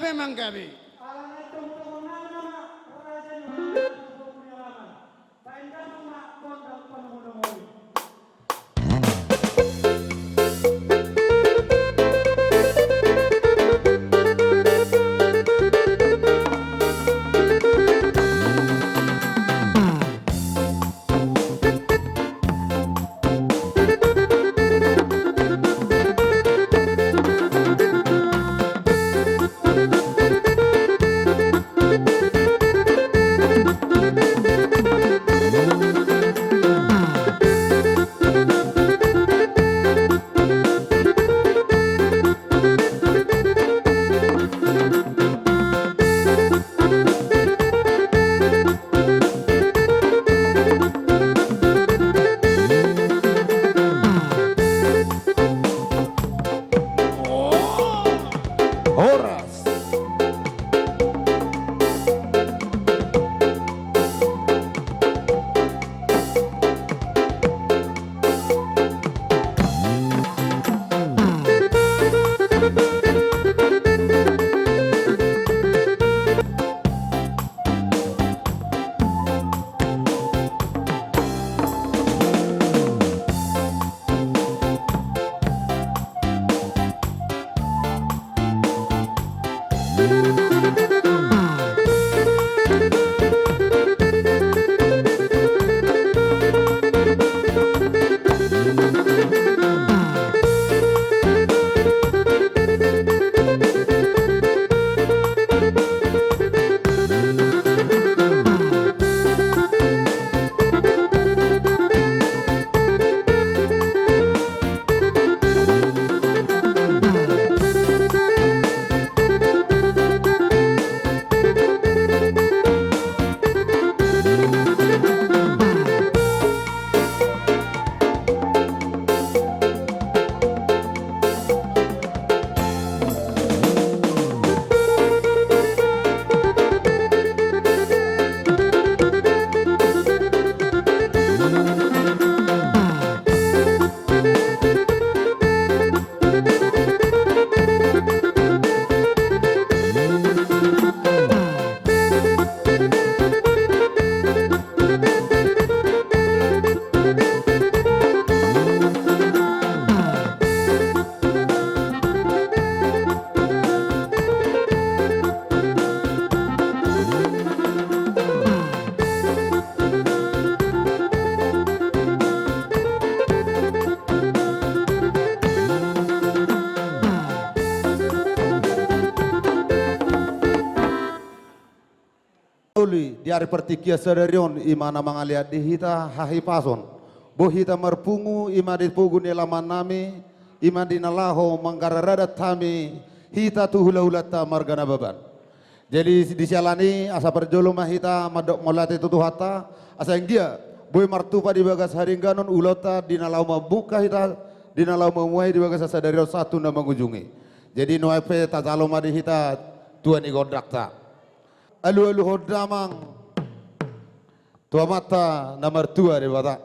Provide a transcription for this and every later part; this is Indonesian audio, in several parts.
memang gabi. Horas. Di hari pertikia sederion imana mangaliat di hita hahi pason bo hita merpungu ima di pugu nelaman nami ima di nalaho manggararadat tami hita tu hula-hulata margana baban. Jadi di sialani asa perjoloma hita madok molate tutuhata asa yang dia boy martupa di bagas haringganon ulota di nalau mabuka hita di nalau memuai di bagas asa dari satu na mengunjungi. Jadi noepe tazaloma di hita tuan igodrakta. Alu-alu hodamang tua mata nomor 2 di Batak.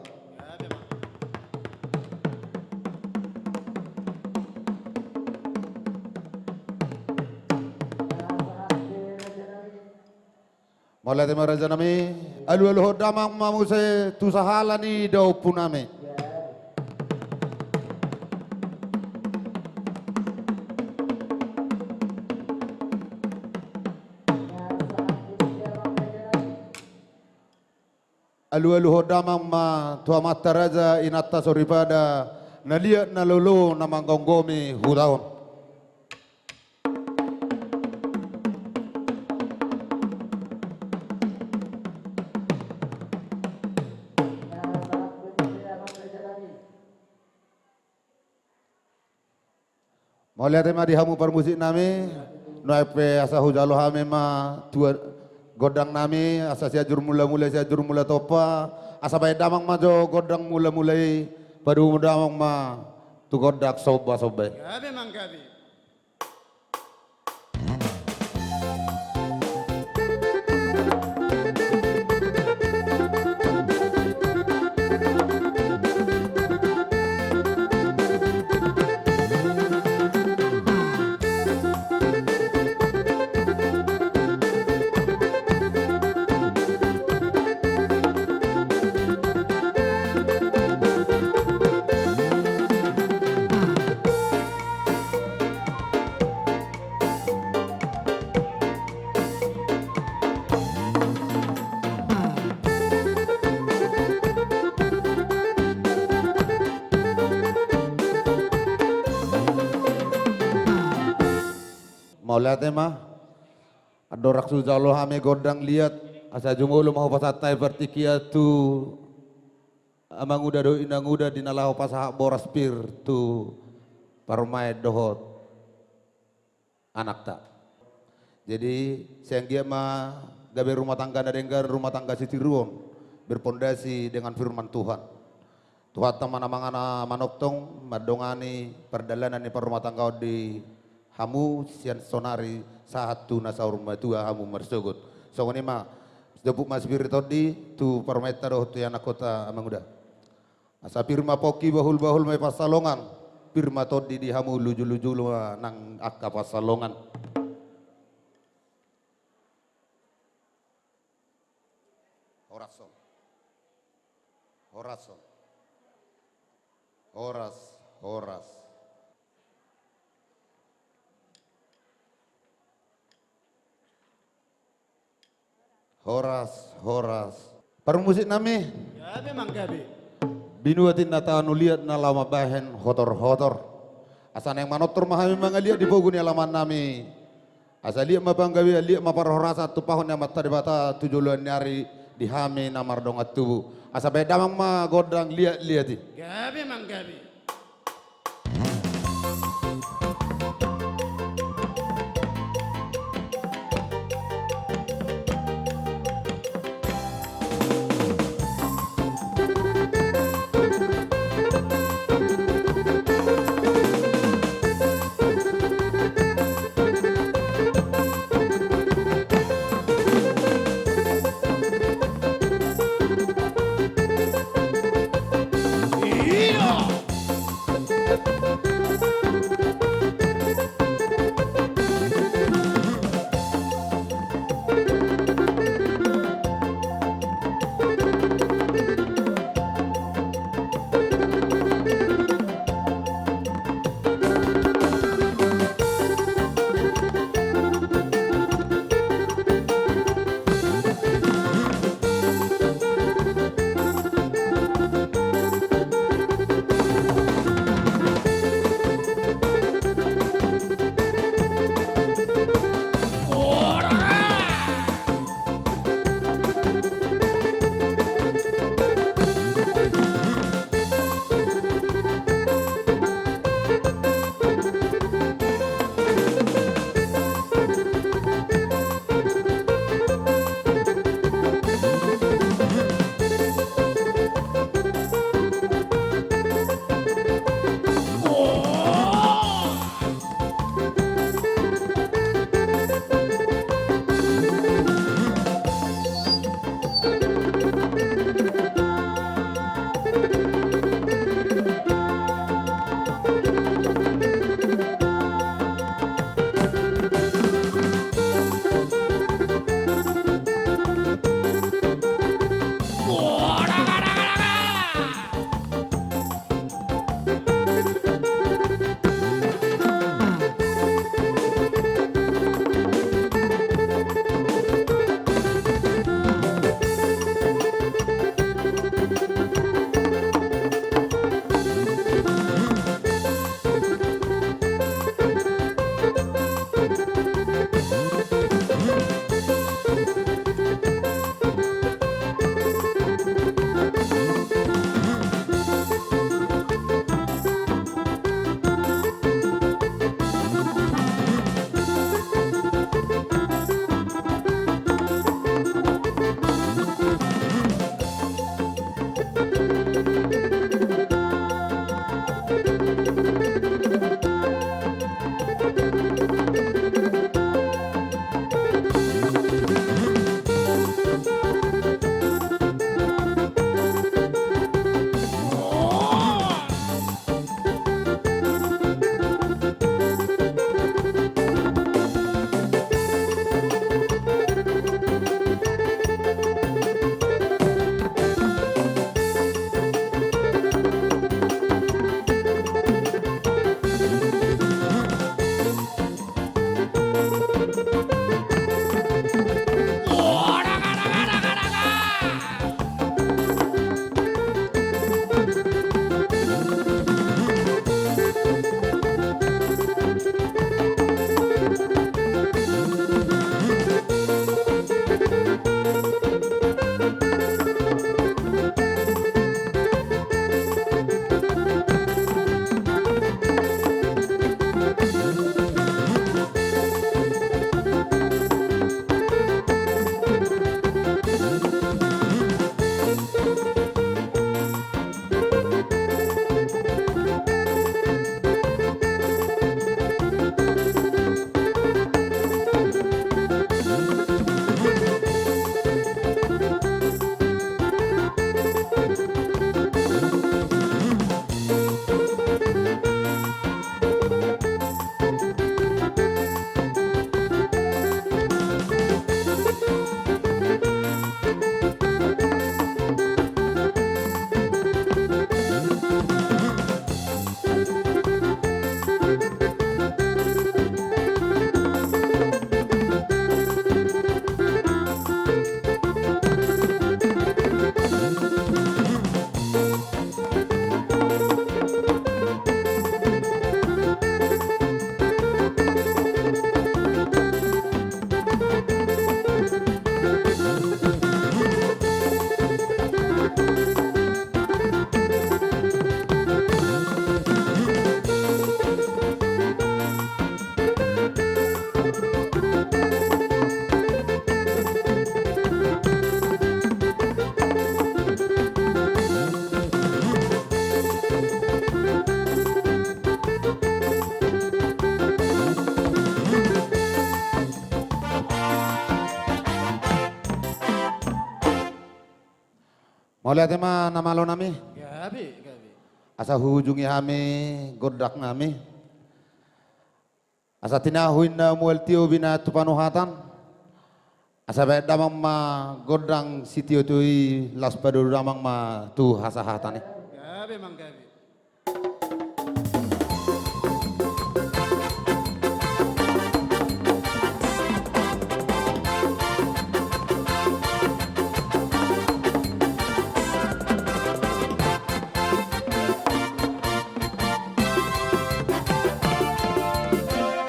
Mulai dari raja nami alu-alu hodamang mamuse tu sahalani dau puname. Alu-alu hodamang ma tua mata raja inata soripada naliat nalolo namanggongomi hudaon. Mau lihat ma di hamu permusik nami noepe asa hujalo hame ma tua godang nami asa siajur mula-mula siajur mula topa asa bae damang majo godang mula-mulai padu damang ma tu godak soba-soba. Gabi memang gabi. Mau lihat mah? Adorak sujalo hame godang lihat asa jungulu mau pasatai vertikia tu amang uda do inang uda dinalahu pasah boras pir tu parmai dohot anak tak. Jadi sehingga mah gabe rumah tangga nadenggar rumah tangga sitiruon berpondasi dengan firman Tuhan. Tuhan teman mangana manoktong madongani perdalanan di rumah tangga di hamu sian sonari satu nasaur matua hamu mersugut. So ini mah debuk mas spirito di tu permeta doh tu anak kota amang udah. Asa firma poki bahul mai pasalongan. Firma todi di hamu luju nang akka pasalongan. Orason. Orason. Horas. Horas. Permusik nami. Ya memang gabi. Binuatin na tahu lihat na lama bahen hotor. Asan yang manotor mahami mangaliat di pogun alaman nami. Asa lihat mapanggawi lihat maparhorasa tu pahon yang mata dibata 7 nyari di hami namar dongat tubuh. Asa bedamang ma godang lihat. Gabi memang gabi. Iya. Mau lihat emang nama lo nami? Gabi, gabi. Asa hujungi kami, godak nami. Asa tinahuin na muel tio bina tupanuhatan. Asa baik damang ma godang sitio tui las padu damang ma tu hasahatan. Gabi mang gabi.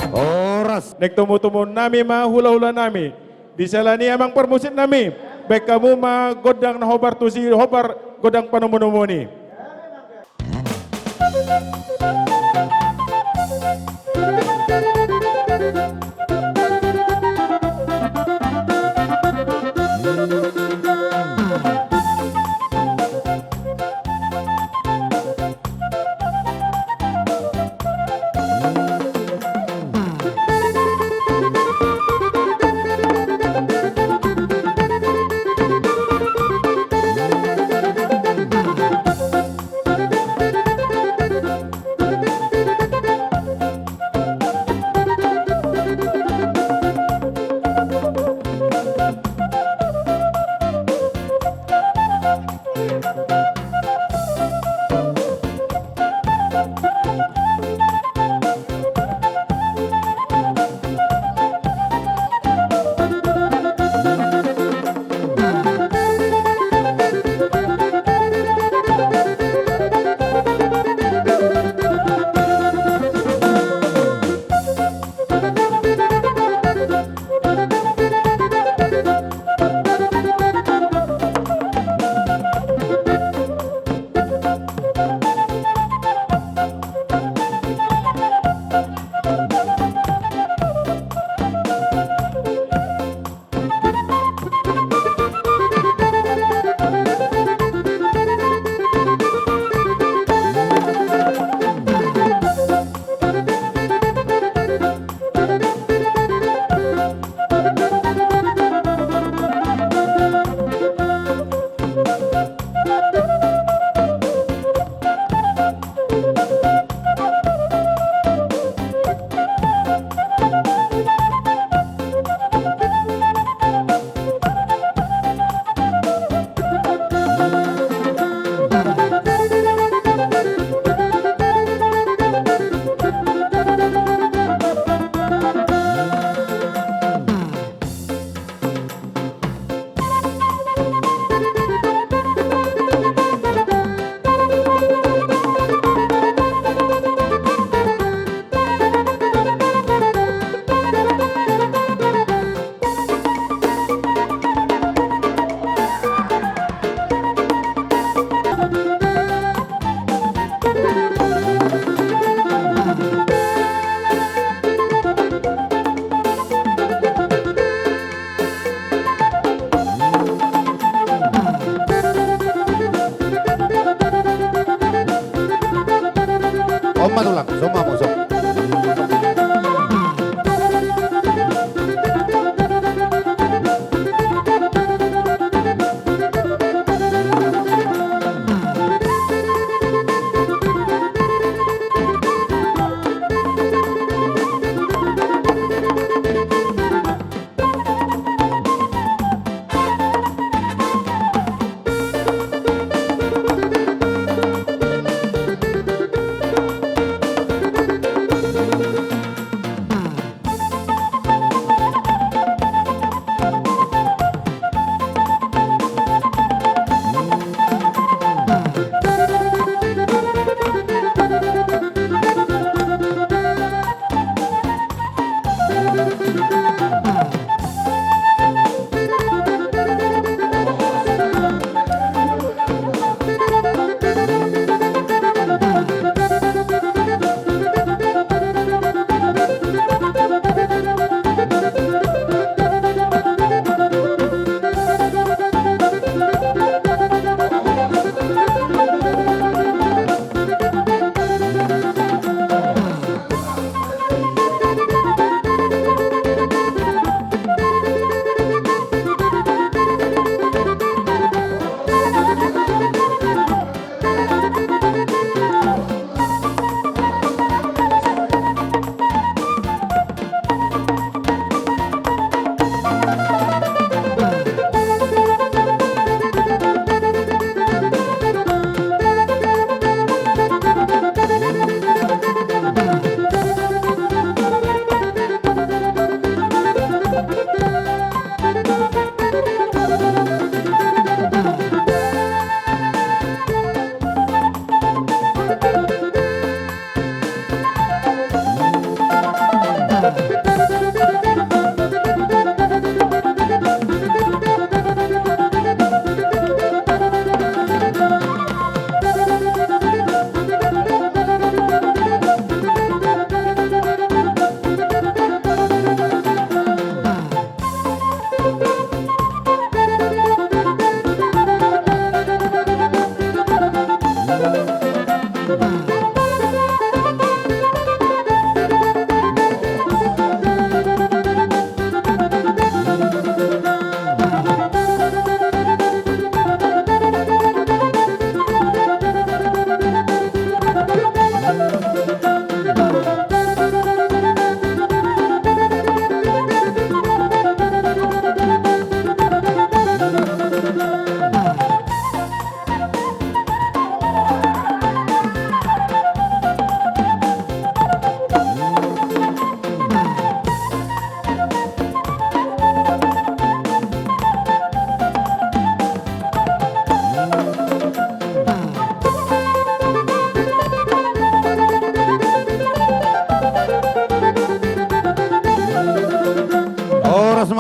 Oras. Nek tumu-tumu nami hula-hula nami. Disalani amang permusit nami. Baik kamu godang na hobar tusi hobar godang panumunumuni.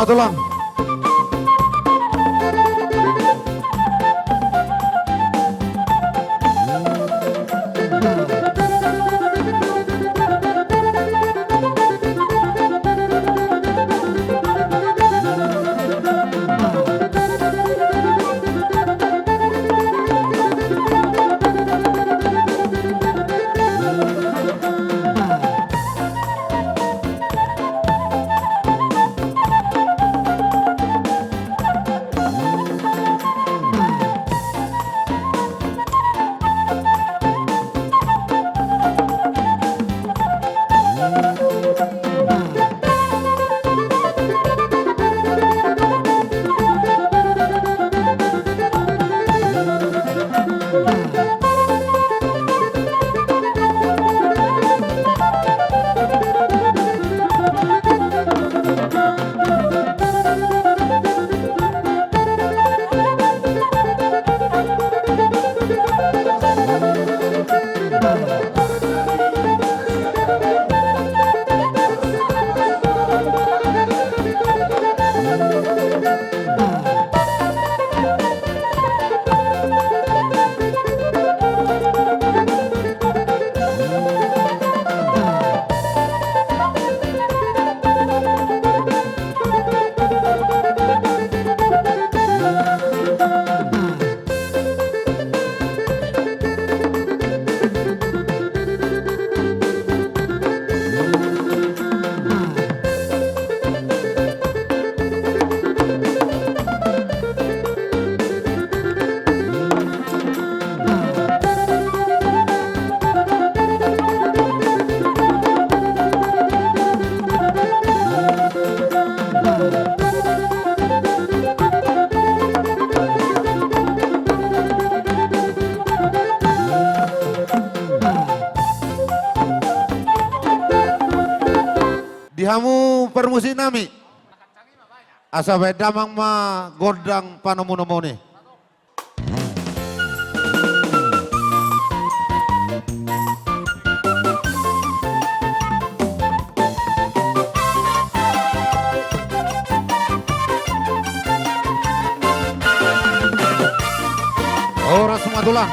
tulang. Dihamu permusi nami. Asa damang ma godang panomu-nomu nih. Orang semua tulang.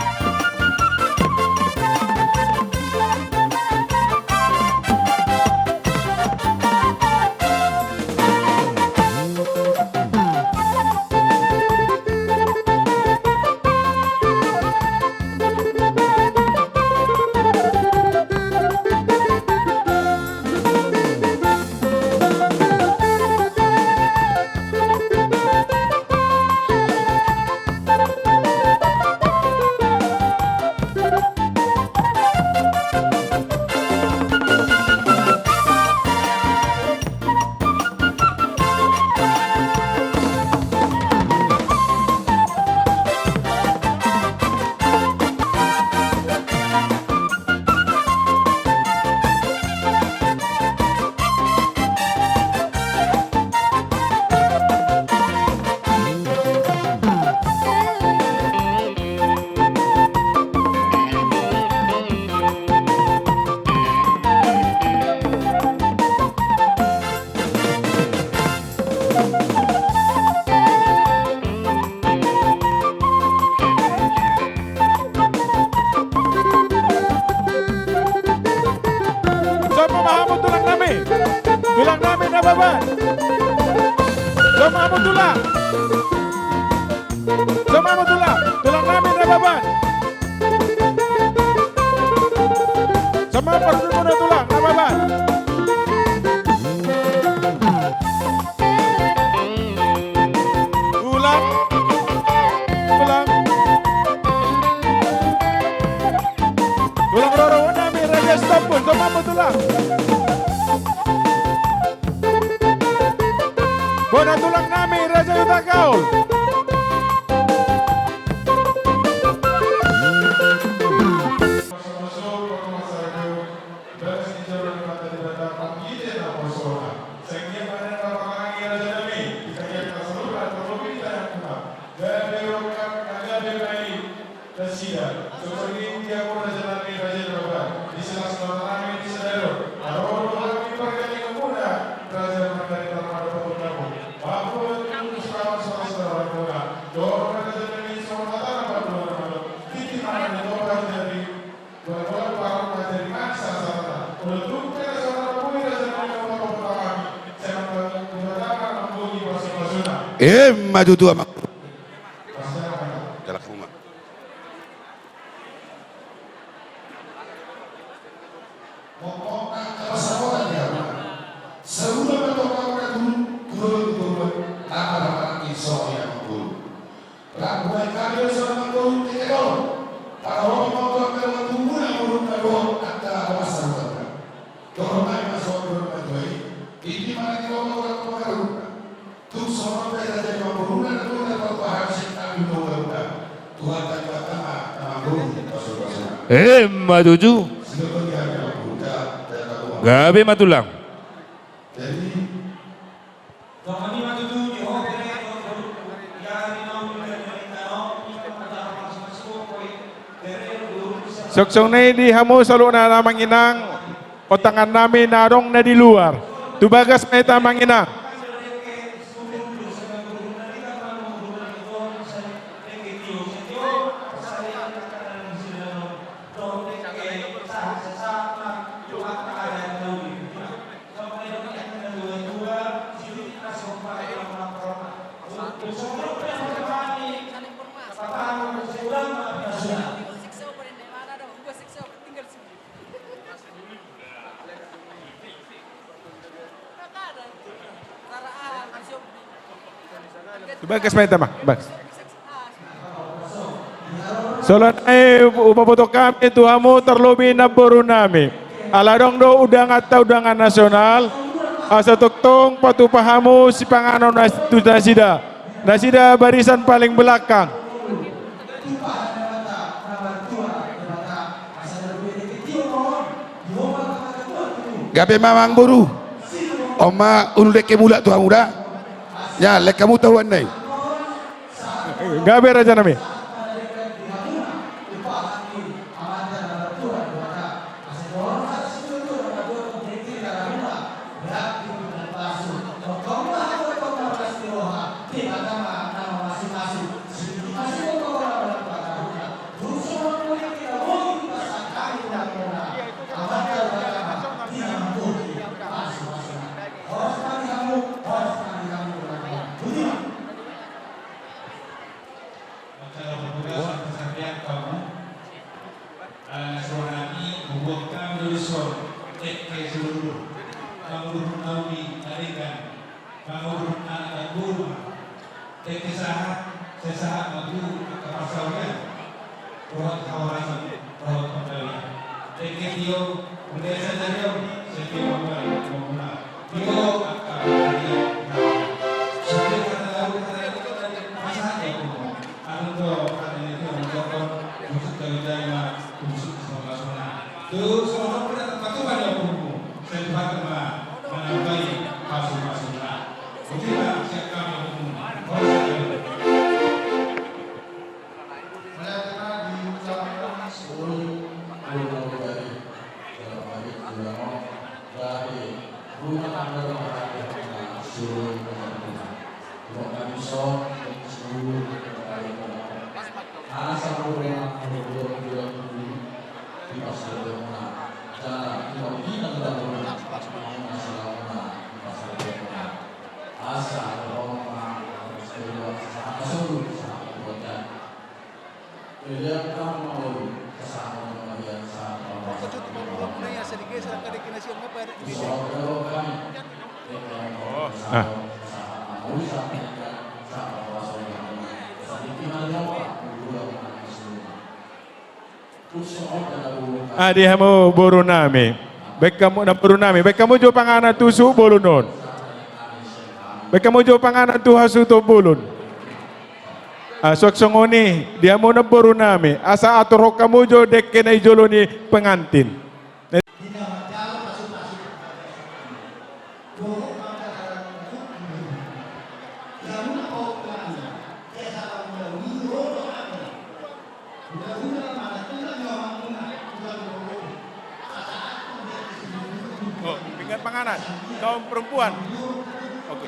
Tulang namin na baban. Sumama tulang. Sumama tulang. Tulang namin na baban. Sumama mo na tulang na baban. Tulang. Tulang. Tulang roro namin. Raja stop po. Sumama tulang. Bona tulang namin, Raja Yuta Gaul. Maju tua mak. Jalan kamu mak. Maju ju. Gabe matulang. Soksong na di hamo salo na namang inang otangan namin narong na di luar. Tubagas may tamang inang. Tubagas may tamang. Bagas. Solan ay upaputok kami tuhamu terlebih na buru nami. Aladong do udang atau udangan nasional. Asa tuktong patupahamu si pangano nasida. Nasida barisan paling belakang. Gabe mamang buru. Oma unulek mula tua muda. Ya, lek kamu tahuan nih. Gabe raja nami. Adi hamu buru nami. Baik kamu na buru nami. Baik kamu jo pangana tusu bolunon. Baik kamu jo pangana tu hasu to bolun. Soksongoni dia mau na buru nami. Asa atur kamu jo dek kenai joloni pengantin. Pinggan panganan, kaum perempuan. Oke.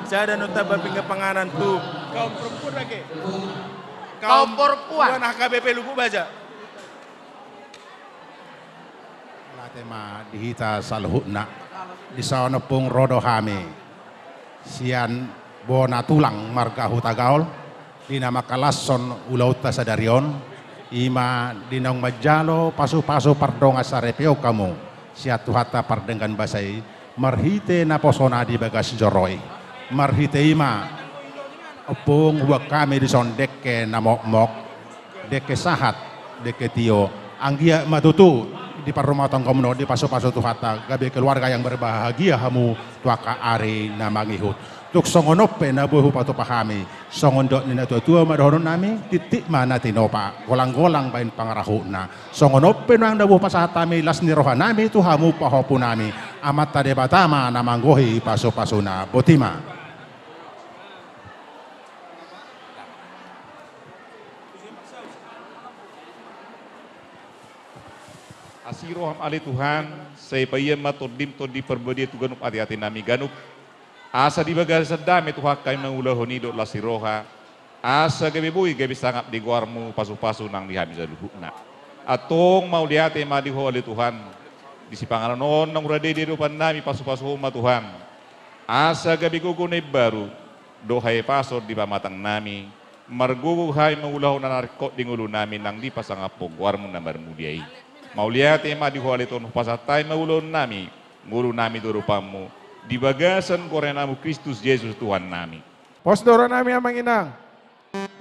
Saya ada nota babing panganan tuh. Kaum perempuan lagi. Kaum perempuan. HKBP Lubuk Baja. Tema dihita salhutna di sana pung rodo hame sian bona tulang marga hutagaol dinama kalasson ulauta sadarion ima dinong majalo pasu-pasu pardonga sarepeo kamu siat tuhata pardengan basai marhite naposona di bagas joroi marhite ima pung huwag kami di son dekke namok-mok dekke sahat dekke tio anggia matutu di parumah tangga di paso-paso tuhata gabi keluarga yang berbahagia hamu tuaka ari na mangihut tuk songonope na buhu patu pahami songondok nina tua madhoron nami titik mana tinopa golang-golang bain pangarahuna songonope nang dabuh pasatami las niroha nami tu hamu pahopu nami amat tade batama na manggohi paso-pasona botima. Asiroham ali Tuhan, saya payah matodim to di perbedi tu ganup hati-hati nami ganup. Asa di bagai sedame Tuhan kami mengulahoni dot lasiroha. Asa gabi bui gabi sangap di guarmu pasu-pasu nang dihabis luhukna. Atong mau lihat ema di ali Tuhan. Di sipangalan non nang urade di depan nami pasu-pasu ma Tuhan. Asa gabi gugune baru dohai pasor di pamatang nami. Margugu hai mengulahon narkot di ngulu nami nang di pasangapong guarmu nambar mudiai. Mau lihat tema di huali ton pasatai maulon nami, ngulu nami dorupamu, di bagasan korenamu Kristus Yesus Tuhan nami. Pos doro nami amang inang,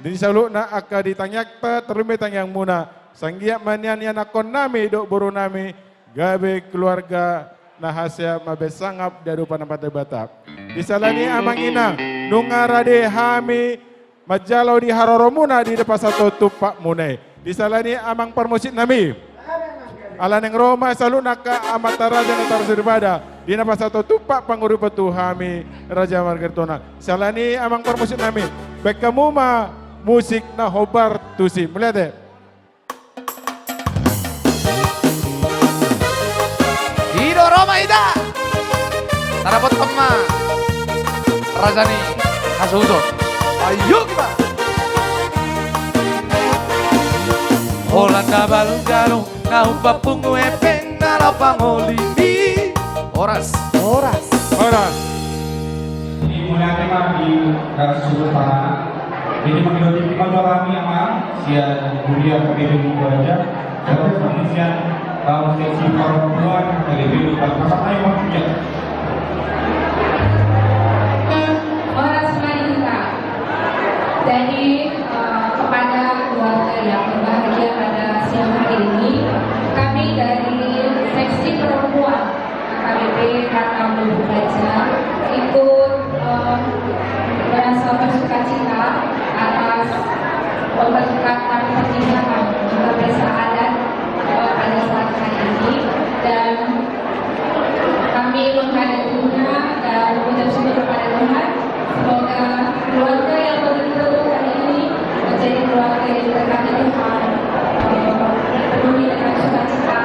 di salu na aka ditanyak ta terumit yang muna, sanggiak manian yang akon nami dok buru nami, gabe keluarga nahasya mabe sangap daru panampat batap. Di salani amang inang, nungarade hami majalau di haroromuna di depan satu tupak munai. Di salani amang permusit nami. Ala neng Roma selalu naka amata raja netar sirbada di napa satu tupak panguripa tuhami raja margertona salani amang permusik nami baik kamu ma musik na hobar tusi melihat deh Hido Roma ida tarapot kema rajani kasudon ayo kita Holanda balgano na upapung wepeng na lapangolimi oras Dimuliakan kami Rasul Para ini menghidupkan kami amal siang mulia KBP Baja dan pengisian tahun sesi perempuan KBP Baja yang maksudnya Oras Manita jadi kepada keluarga yang berbahagia pada siang hari ini kami dari seksi perempuan KBP Kata Lubuk Baja ikut merasa bersukacita atas pemberkatan perjalanan juga bersaadat pada saat hari ini dan kami menghadapnya dan mengucap syukur kepada Tuhan semoga keluarga yang begitu hari ini menjadi keluarga yang diberkati Tuhan penuhi dengan sukacita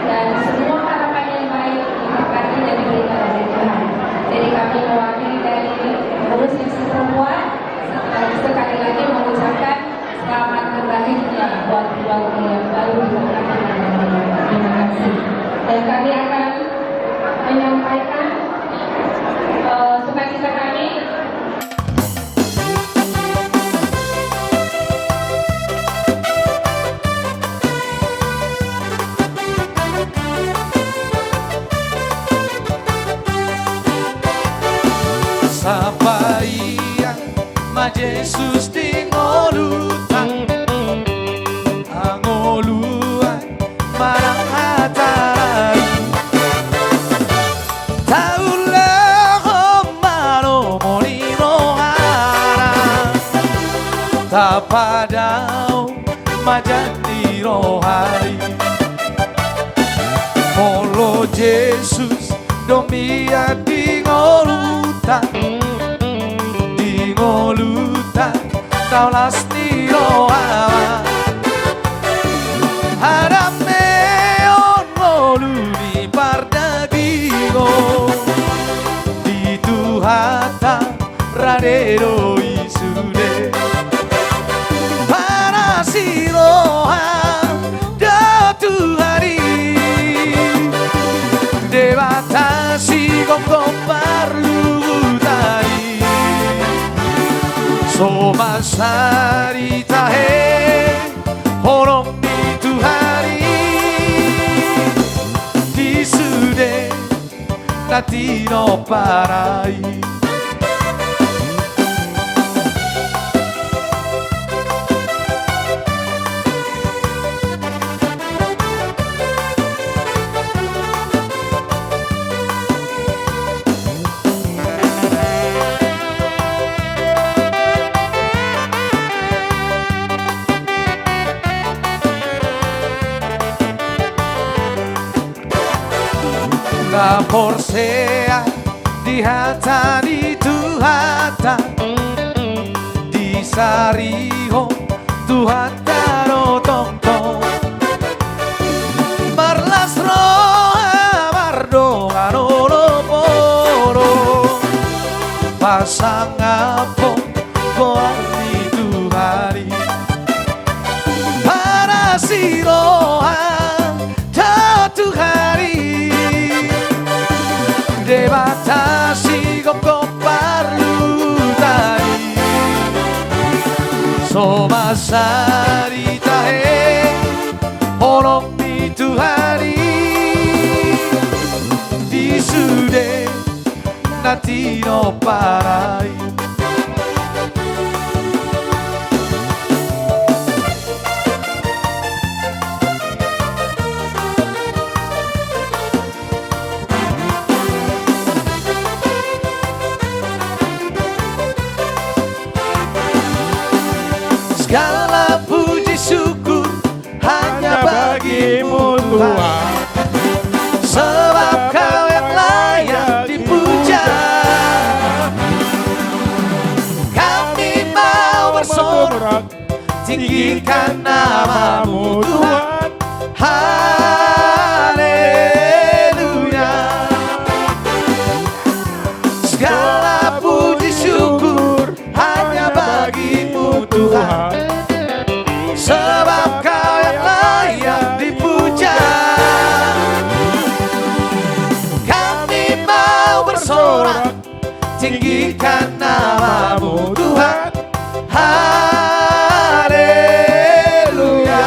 dan semua harapan yang baik diberkati dan diberikan oleh Tuhan. Jadi kami mewakili dari pengurus seksi perempuan sekali lagi mengucapkan selamat berbahagia buat keluarga yang baru diberkati oleh Tuhan. Terima kasih. Dan kami akan menyampaikan sukacita kami. Sabaia ma Jesus tingolutan angoluan marang hatarai taulah mano monino hara tapadau majandi rohari molo Jesus Domia di ngolutan Kau lasti roa Harap neon ngolu di pardagigo Di tuhata radero isude Para siroha datu hari Debatasi gom parlu tari Soma sari tahe Horong itu hari Di sude Latino parai La porsea di hata di tuhata di sariho tuhata no tongtong marlas roa mardoa no poro pasang apa goang itu hari para siroa jatuh hari Debatasi gom parlu tari Soma sari tahe Horong itu hari Di sude Natino parai Segala puji syukur hanya bagimu Tuhan Sebab kau yang layak dipuja Kami mau bersorak tinggikan namamu Tuhan Haleluya Segala puji syukur hanya bagimu Tuhan Sebab kau yang layak dipuja Kami mau bersorak tinggikan namamu Tuhan Haleluya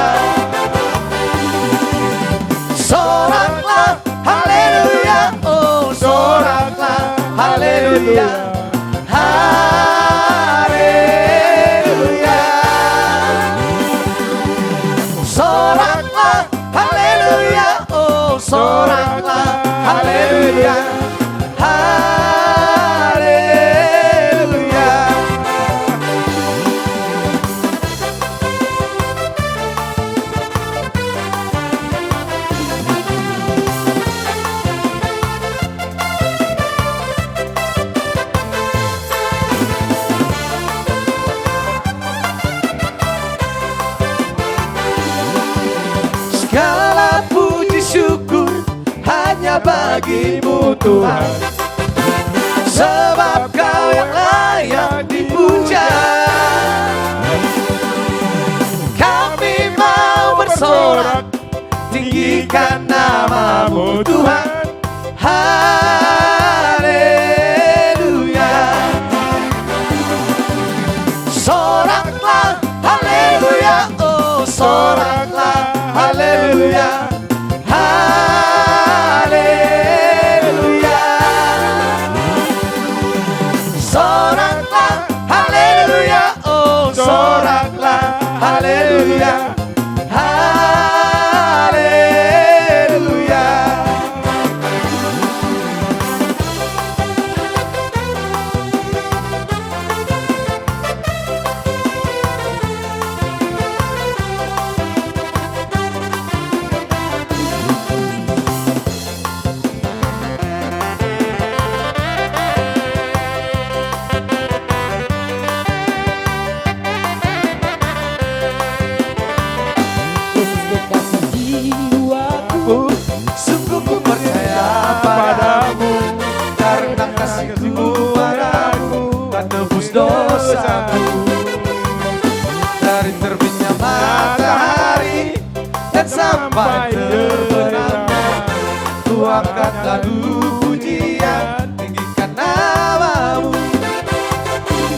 Soraklah haleluya Oh soraklah haleluya Soraklah haleluya Oh soraklah haleluya Haleluya Segala puji syukur hanya bagimu Tuhan Sebab kau yang layak dipuja Kami mau bersorak tinggikan namamu Tuhan Haleluya Soraklah haleluya Oh soraklah haleluya haleluya Soraklah haleluya Oh soraklah haleluya haleluya hidupku, sungguh ku percaya padamu, karena kasihmu padaku tak tebus dosaku. Dari terbitnya matahari dan sampai terbenamnya, ku angkat lagu pujian, tinggikan namamu.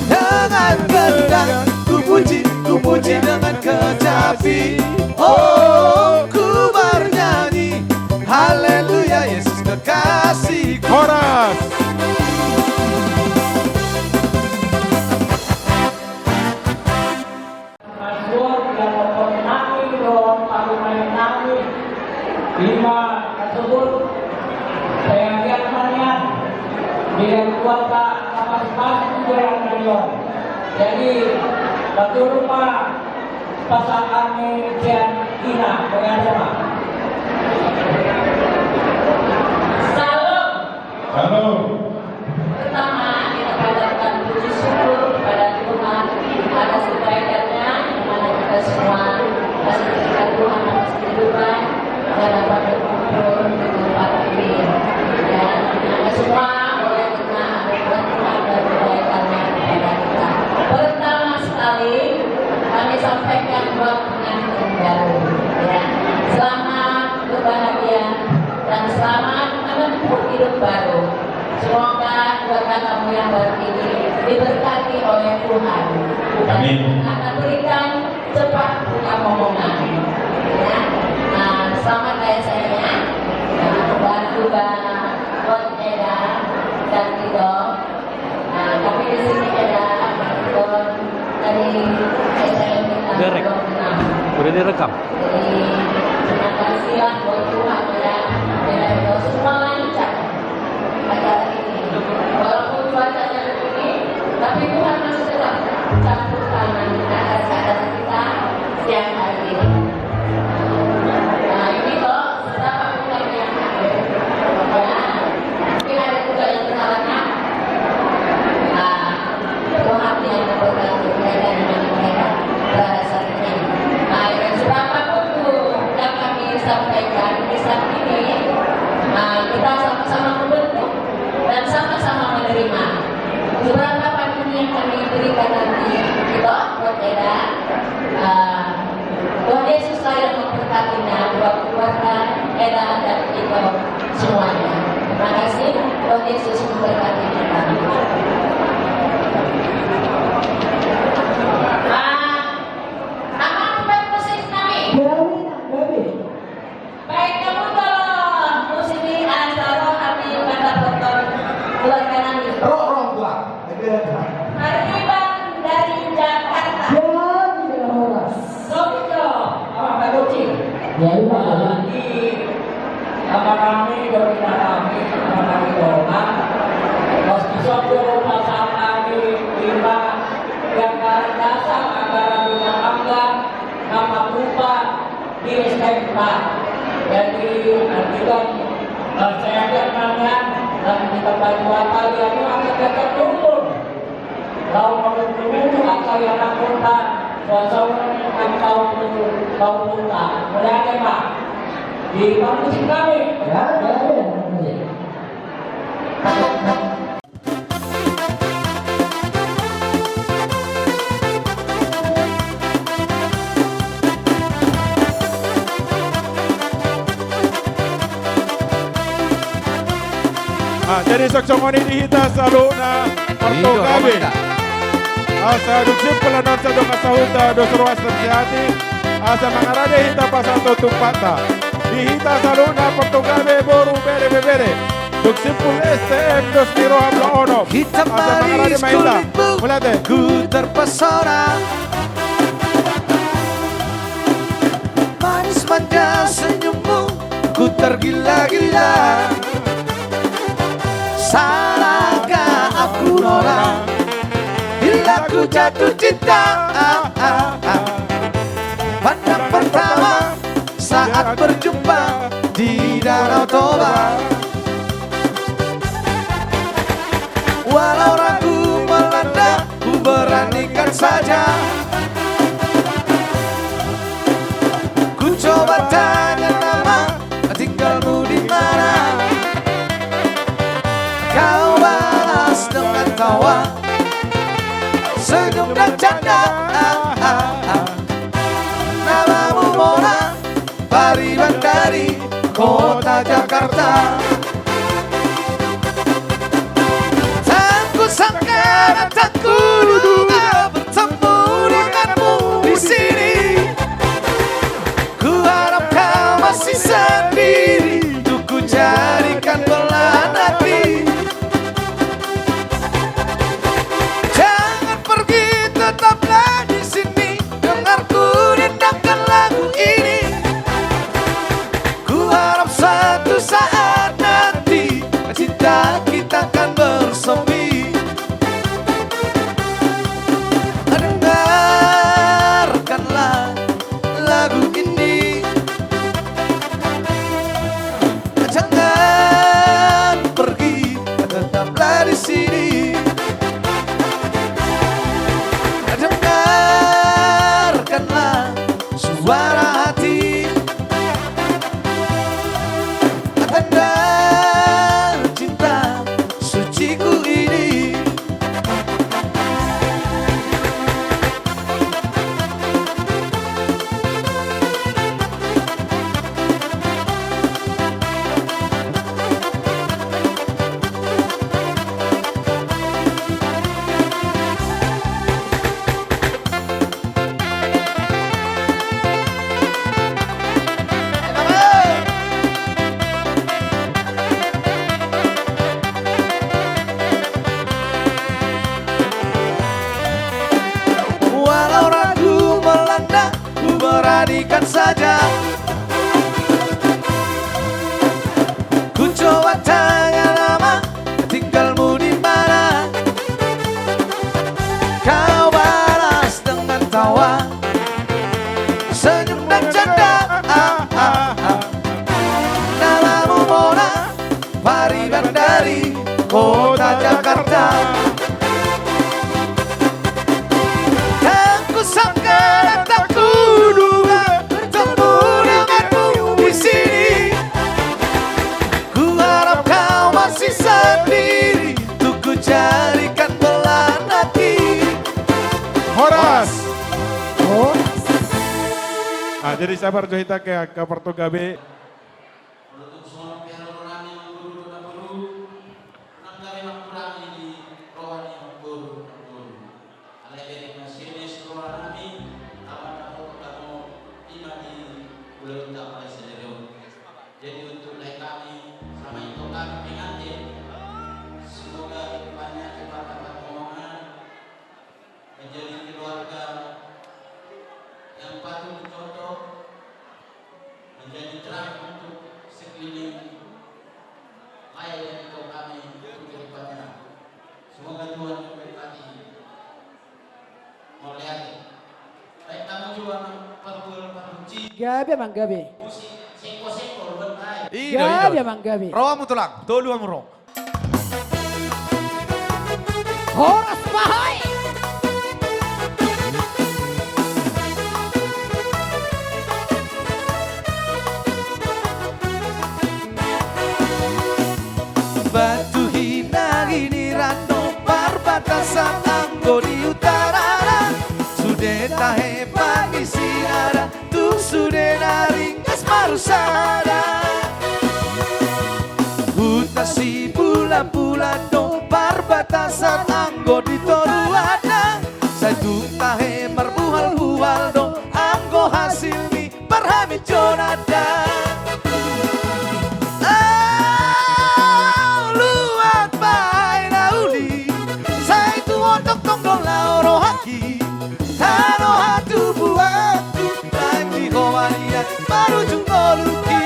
Dengan gendang ku puji dengan kecapi. Oh, ku bernyanyi haleluya, Yesus kekasihku. Horas. Mazmur yang memperkenankan roh paling kami 5 tersebut saya firmannya bila kuasa kapasitas kurang miliar. Jadi batu rumah pasangan Jan Ina beragama. Salam. Salam. Pertama, kita panjatkan puji syukur kepada Tuhan atas kebaikannya yang mana kita semua masih diberikan Tuhan atas kehidupan dan dapat berkumpul di tempat ini. Dan kita semua boleh kenal anugerah Tuhan dan kebaikannya kepada kita. Pertama sekali, kami sampaikan buat pengantin baru. Ya. Selamat berbahagia dan selamat menempuh hidup baru. Semoga keluarga kamu yang baru ini diberkati oleh Tuhan. Amin. Akan berikan cepat buka momongan. Ya. Nah, selamat sayangnya. Buat buat Eda dan Tito. Nah, kami di sini ada dari SMK Udah direkam. Jadi terima kasih lah buat Tuhan ya. Dan itu semua lancar acara ini. Walaupun cuacanya begini, tapi Tuhan masih tetap campur tangan atas acara kita siang hari ini. Nah ini kok beberapa bulan yang hadir, ya. Mungkin ada juga yang kesalahannya. Nah, Tuhan yang memberkati mereka dan mereka pada saat ini. Nah, dan berapapun yang kami sampaikan di saat ini, nah, kita sama-sama membentuk dan sama-sama menerima. Berapapun yang kami berikan nanti, kita berbeda. Tuhan Yesus lah yang memberkatinya buat keluarga Eda dan kita semuanya. Terima kasih, Tuhan Yesus memberkati kita. Baik, kamu tolong musisi Ansaro kami kata dokter keluarga Nani. Arifan dari Jakarta. Sokito, Pak Kucing. Sama kami berbeda kami, sama kami orang. Meski sopir pasal kami 5 yang dasar antara dunia angga, nama lupa di SMK. Jadi nanti kan saya kenalnya dan kita bantuan kalian itu akan tetap turun. Kalau mau turun akan yang akuntan, suasana akan tahu punta. Berada Pak di musik kami. Ya. Jadi saksongoni dihita saluna parto gabe. Asa duksip pelanon sa dong asahuta dos ruas terjadi. Asa mangarade hita pasanto tumpata. Dihita saluna parto gabe boru bere bere. Duksip pul STM dos biro hablo ono. Hitam Asa mangarade manis maila. kulitmu, Mulate. ku terpesona. Manis manja senyummu, ku tergila-gila. Salahkah aku Nora bila ku jatuh cinta? Pandang pertama saat berjumpa di Danau Toba. Walau ragu melanda, ku beranikan saja. Ku coba tanya nama, canda Namamu Mona Pariban dari kota Jakarta. Tak kusangka dan tak kuduga bertemu denganmu di sini. Ku harap kau masih sendiri untuk ku jadikan belahan hati. Jangan pergi, tetaplah di sini. Dengar ku dendakan lagu ini. Ku harap suatu saat nanti cinta kita akan bersemi. Dengarkanlah lagu ini. Jangan pergi, tetaplah di sini. Dengarkanlah suara hati. Tanda cinta suciku ini. Walau ragu melanda, ku beranikan saja. Ku coba tanya nama, tinggalmu di mana? Kau balas dengan tawa, senyum dan canda. Namamu Mona, Pariban dari kota Jakarta. Sangka dan tak kuduga bertemu denganmu di sini. Ku harap kau masih sendiri untuk ku jadikan belahan hati. Horas. Jadi sabar Johita ke Portugabe. Jadi untuk kami sama itu kami pengantin, semoga banyak dapat omongan menjadi keluarga yang patut dicontoh, menjadi terang untuk sekeliling layak dan itu kami untuk kedepannya. Semoga Tuhan memberkati. Mau lihat, baik kamu juga perbuci. Gabe mang gabe. Seko-seko buat baik. Gabe mang gabe. Roamu tulang, tolu amuro. Horas bahai. Batu hina gini rando perbatasan anggo di utara. Sudah tahe pagi siara, tu sudah naringas marusada. Huta si pula-pula do perbatasan anggo di toruana. Satu tahe merbuhal-buhal do anggo hasil mi perhamit jonada. Tano hatu buatku lagi komania baru jungoluki.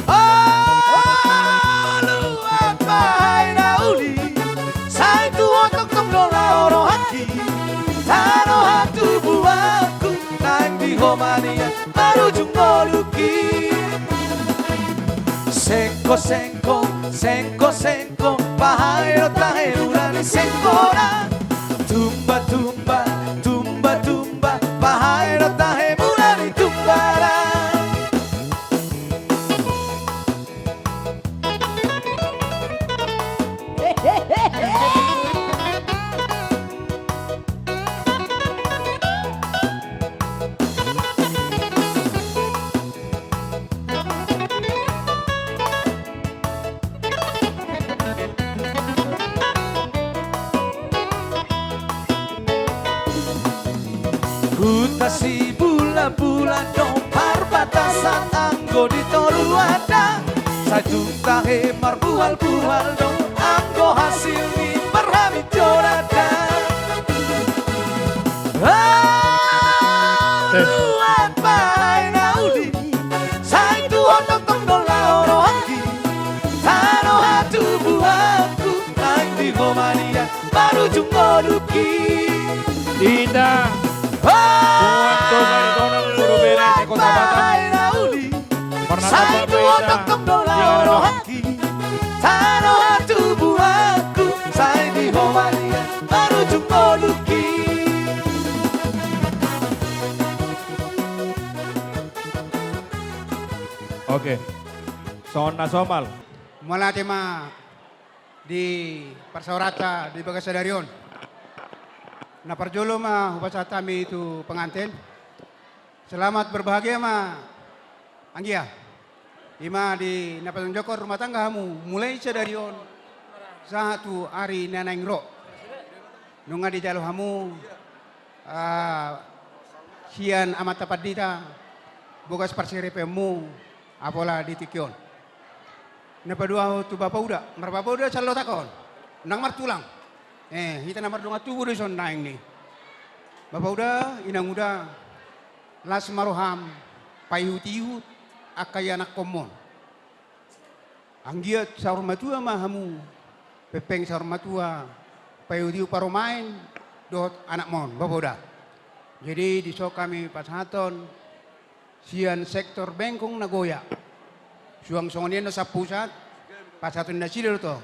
Oh luat bahai nauli saya tu otak tonggola oro haki. Tano hatu buatku lagi komania baru jungoluki. Sengko-sengko, sengko-sengko bahai no tahe urani sengkora. Tumba-tumba, tumba-tumba bahai no tahe mulai tumbara. bulan dong perbatasan anggo di toru ada satu tahe marbual-bual dong anggo hasil ni berhamid jorada luat bae nauli sai tu otok tok dola oro haki tano hatu buahku naik di Romania baru jumpa duki Ida. Kuanto Maritonang Urubera di Kota Batam. Pernah sai tu otok tok dola oro haki tano hatu buahku sai di Romania baru jumpa duki. Oke. Sona Somal. Mula tema di Persaurata di Bagasadarion. Na parjolo ma hubasa kami itu pengantin. Selamat berbahagia ma Anggia. Ima di Napatong Jokor rumah tangga kamu mulai sadarion satu hari nanang ro. Nunga di jalo kamu sian amat tapat dita bogas parsirepemu apola di tikion. Napadua tu bapa uda, bapa uda calo takon, nang martulang. Kita namar dunga tubuh di son naing ni. Bapa uda, inang uda, las maroham, payut-iut, akayanak komon. Anggiat saur matua mahamu, pepeng saur matua, payut-iut paromain, dot anak mon, bapa uda. Jadi di so kami pashaton, sian sektor bengkong nagoya. Suang songonien sa pusat, pashaton na sila to.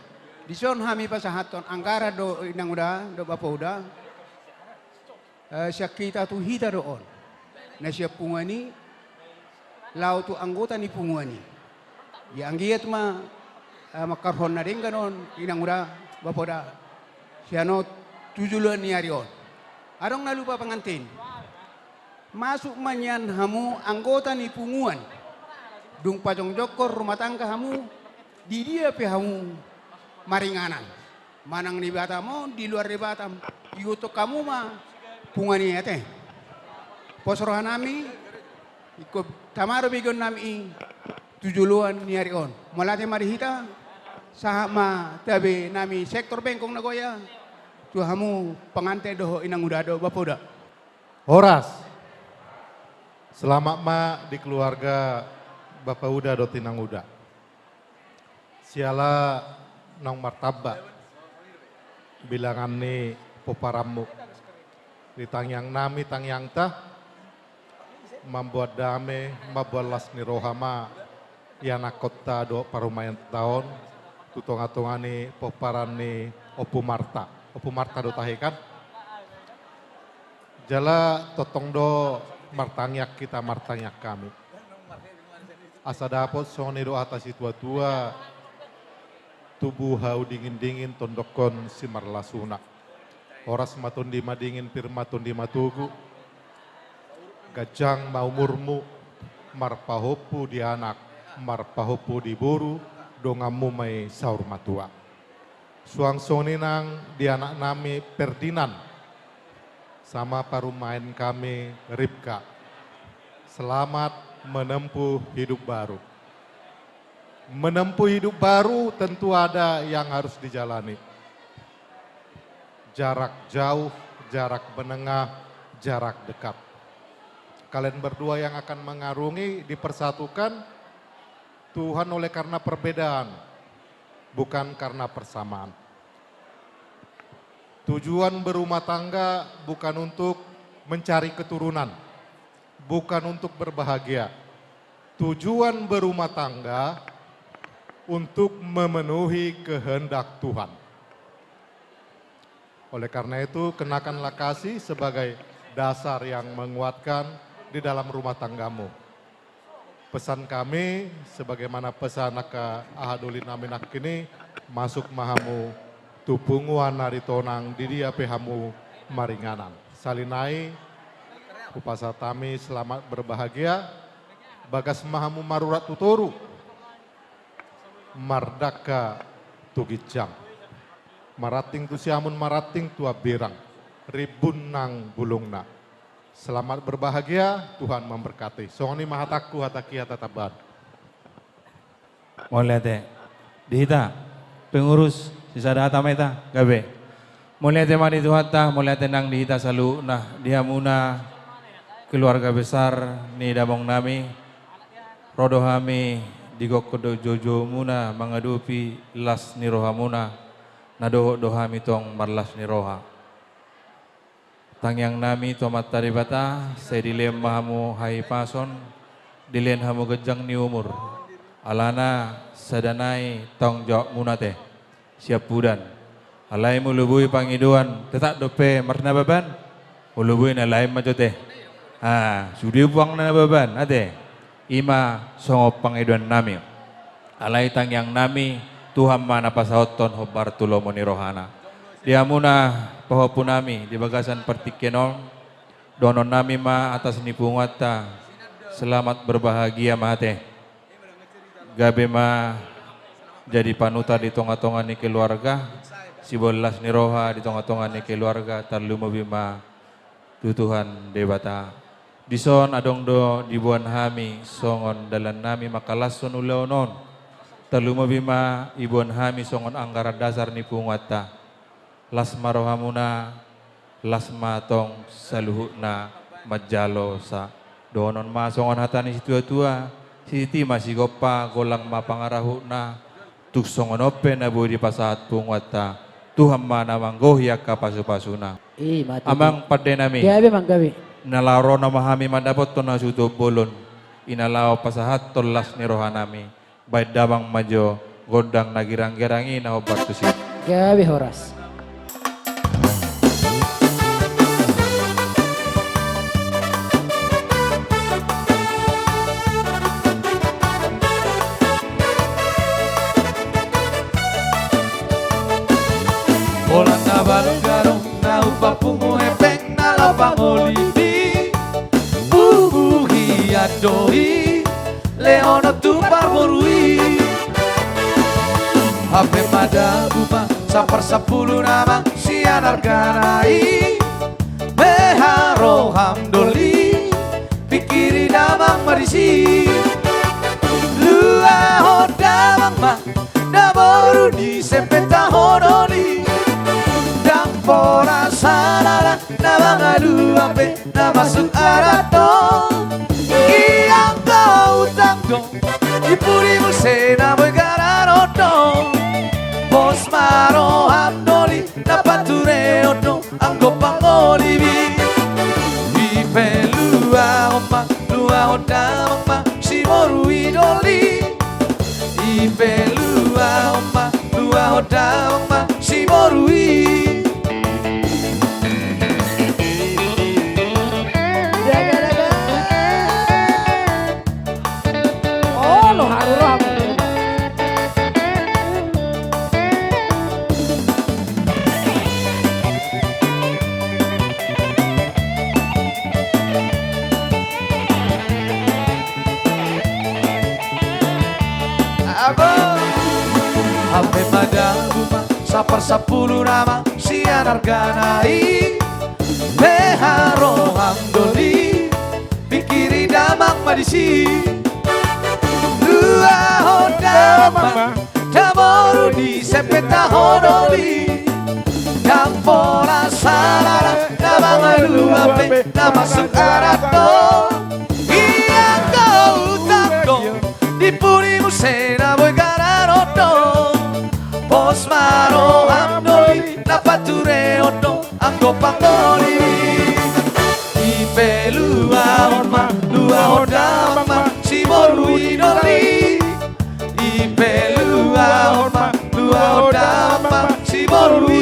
Di son kami pasahaton, anggara do inang uda, do bapa uda. Siya kita tu hita doon. Na siya pungani, lau tu anggota ni pungani. Ya anggiat makarhon na rin ganon, inang uda, bapa uda. Siya no tujulan ni arion. Arong nalupa pengantin. Masuk manyan hamu anggota ni punguan. Dung pajong jokor rumah tangga hamu di dia pe hamu maringanan. Manang di Batam, di luar di Batam. Yuto kamu mah pungani ate. Posrohan nami ikut tamaro bigon nami tujuluan ni arion. Malate marihita sahama tabe nami sektor bengkong nagoya. Tu hamu pengante doho inang udado bapoda. Horas. Selamat ma di keluarga Bapak Uda do Tinang Uda. Siala nang martabak. Bilangan ni poparamu. Di tangyang nami tangyang ta. Membuat dame, membuat las ni rohama. Yana kota do parumayan tahun. Tutong-atungan ni poparan ni Opu Marta. Opu Marta do tahikan. Jala totong do martangyak kita, martangyak kami. Asa dapot soni do atas tua-tua, tubuh hau dingin-dingin tondokon si marlasuna. Horas matundi madingin pirmatundi matugu, gajang maumurmu, marpahopu di anak, marpahopu di buru, dongamu may saur matua. Suang soni nang di anak nami Ferdinand, sama parumain kami Ripka. Selamat menempuh hidup baru. Menempuh hidup baru tentu ada yang harus dijalani. Jarak jauh, jarak menengah, jarak dekat. Kalian berdua yang akan mengarungi, dipersatukan Tuhan oleh karena perbedaan, bukan karena persamaan. Tujuan berumah tangga bukan untuk mencari keturunan, bukan untuk berbahagia. Tujuan berumah tangga untuk memenuhi kehendak Tuhan. Oleh karena itu, kenakanlah kasih sebagai dasar yang menguatkan di dalam rumah tanggamu. Pesan kami, sebagaimana pesan ke ahadulin aminak ini, masuk mahamu tupunguan naritonang di dia pehamu maringanan. Salinai, upasatami selamat berbahagia, bagas mahamu marurat tutoru, mardaka tugicang, marating tu siamun marating tua birang, ribun nang bulungna. Selamat berbahagia, Tuhan memberkati. Songoni mahataku hatakia tataban. Mulai teh, dihita, pengurus, sisa data meta, gabe. Mulai teh mari tuhata, mulai tenang dihita selalu, nah dihamuna keluarga besar ni damong nami, rodo hami digokodo jojo muna mengadupi las ni rohamuna, nado dohami tong marlas ni roha. Tangyang nami tomat taribata, saya dilem mahamu hai pason, dilen hamu gejang ni umur. Alana sadanai tong jok munate, siap budan. Alai mulubui pangiduan, tetap dope marna baban, mulubui na lain majote. Sudi buang na baban, ate. Ima songop pangiduan nami. Alai tangyang nami, Tuhan mana pasaoton hobar tulomo ni rohana. Diamuna pahopun nami di bagasan pertikenon donon nami ma atas nipungata selamat berbahagia mahate gabe ma jadi panuta di tonga-tonga ni keluarga si bolas ni roha di tonga-tonga ni keluarga tarlumo bima tutuhan debata dison adong do dibuan hami songon dalan nami makalason ulaonon tarlumo bima ibuan hami songon anggara dasar ni pungata lasma rohamuna, lasma tong saluhuna majalo sa donon masongon hatani si tua-tua, si ti masih gopa golang mapangarahuna, tuk songon ope na budi pasat pungwata, Tuhan mana manggohya kapasu-pasuna. Amang pade nami, nalaro na mahami mandapot to na suto bolon, inalaw pasahat tolas ni rohanami, baik damang majo, godang nagirang-girangi na obat tusi. Gabi Horas. Bola na balungaro na upapungo epeng na lapang olivi bubuhi adoi leono tupar borui hape mada buba sapar sapulu nama sianar ganai beharo hamdoli pikiri damang marisi lua hodamang ma daboru di sepeta honoli Pora sarara na mangadu ampe na masuk arato Iyang kau tangdo Ipuri musena begararoto Bos maro hamdoli na pature oto Anggo pangolibi Ipe lua hoda mama si moru idoli Ipe lua hoda mama si moru Hape madaguma sapar sapulu nama sianar ganai beharo hamdoli pikiri damang madisi lua hodama damoru di sepeta honoli yang pola salara damang alu ape namasuk arato iya kau takdo dipuri musena boy gararoto Bos maro hamdoli na pature oto anggo pangoli Ipe lua hoda mama si moru idoli Ipe lua hoda mama si moru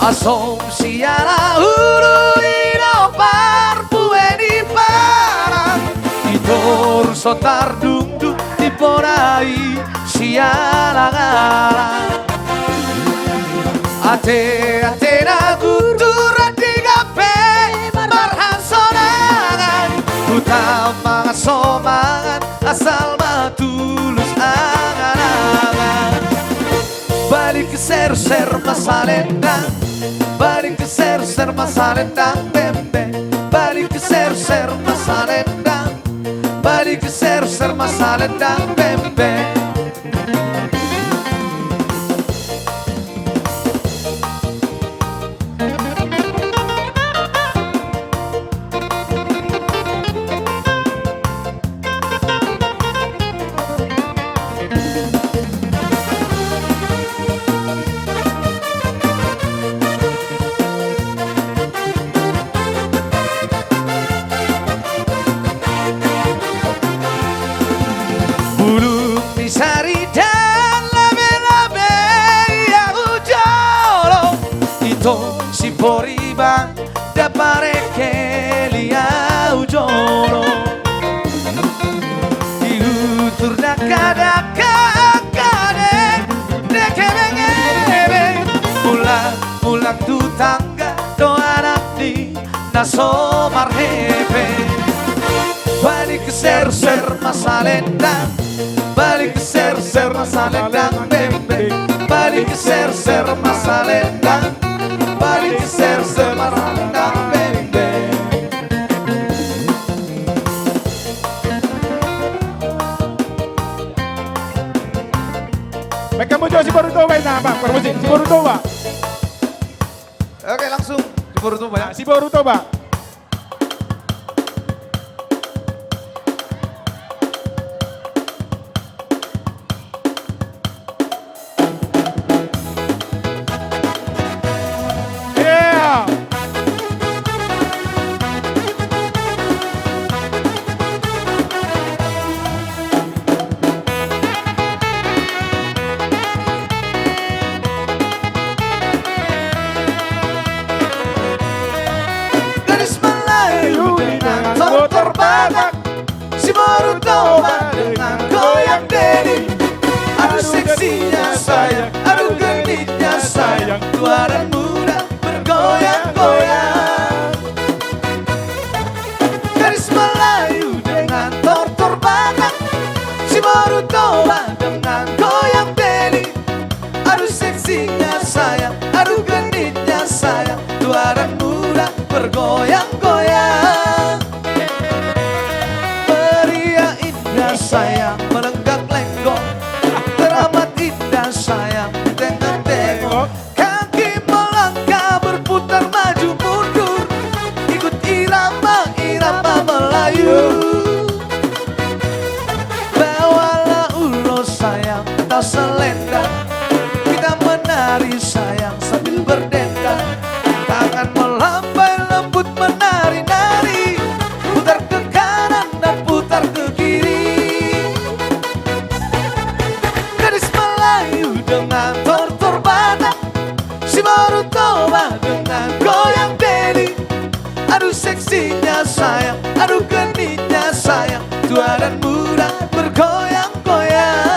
Asomsiala uruino parpueni para Itor sotar dung di porai siala gara Ate Naku turun di kafe marhan sonangan Utama mangan somangan asal mah tulus angan-angan Balik ke ser-ser masa lendang Balik ke ser-ser masa lendang bembe Balik ke ser-ser masa lendang Balik ke ser-ser masa lendang bembe Sari dan labe-labe yang ujolo Ito si poribang da pareke lia ujolo Diutur da kadaka kade deke bengebe Mulang tu tangga do anak di naso marhebe Balik ke ser-ser masa lendang Balik ke ser-ser masa lendang bembe Balik ke ser-ser masa lendang Balik ke ser-ser masa lendang bembe Baik kamu jauh si Boruto baik nah Bang, permusik si Boruto Pak. Oke langsung si Boruto Pak. Si Boruto Pak. Si Boruto dengan goyang deni Aduh seksinya sayang, aduh genitnya sayang Tua dan muda bergoyang-goyang Gadis Melayu dengan tortor badak Si Boruto dengan goyang deni Aduh seksinya sayang, aduh genitnya sayang Tua dan muda bergoyang-goyang sayang melenggak lenggok teramat indah sayang tengok-tengok kaki melangkah berputar maju mundur ikut irama Melayu bawalah ulo sayang tas selendang kita menari sayang sambil berdendang tangan melambai lembut menari-nari putar ke kanan dan putar ke kiri dengan tortor badak Si Boruto dengan goyang deni Aduh seksinya sayang, aduh genitnya sayang Tua dan muda bergoyang-goyang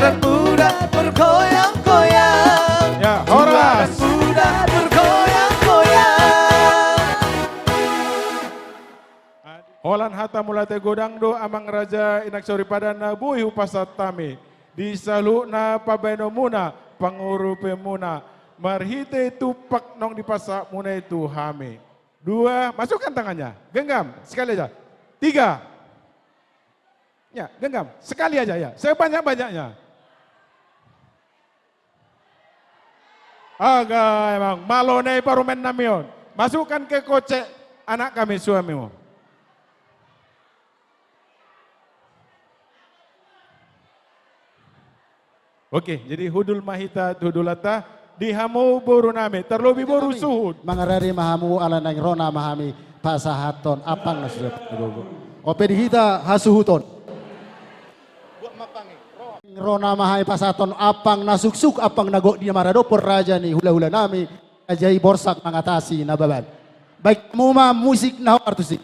Juaran muda bergoyang-goyang. Ya, Horas. Juaran muda bergoyang-goyang. Holan hata mulate godang do amang raja inak sori padana buih upasat tami. Di salukna pabaino muna pangurupe muna. Marhite tupak nong di pasak muna itu hami. 2, masukkan tangannya. Genggam, sekali aja. 3. Ya, genggam, sekali aja ya. Sebanyak-banyaknya. Agak emang malonei parumen namion. Masukkan ke kocek anak kami suamimu. Oke, jadi hudul mahita hudulata dihamu boru nami terlebih boru suhud. Mangarari mahamu ala nang rona mahami pasahaton apang nasudap gogo. Ope dihita hasuhuton. Rona mahai pasahaton apang nasuksuk apang nago dia marado por raja ni hula-hula nami ajai borsak mengatasi nababan. Baik muma musik nah artusik.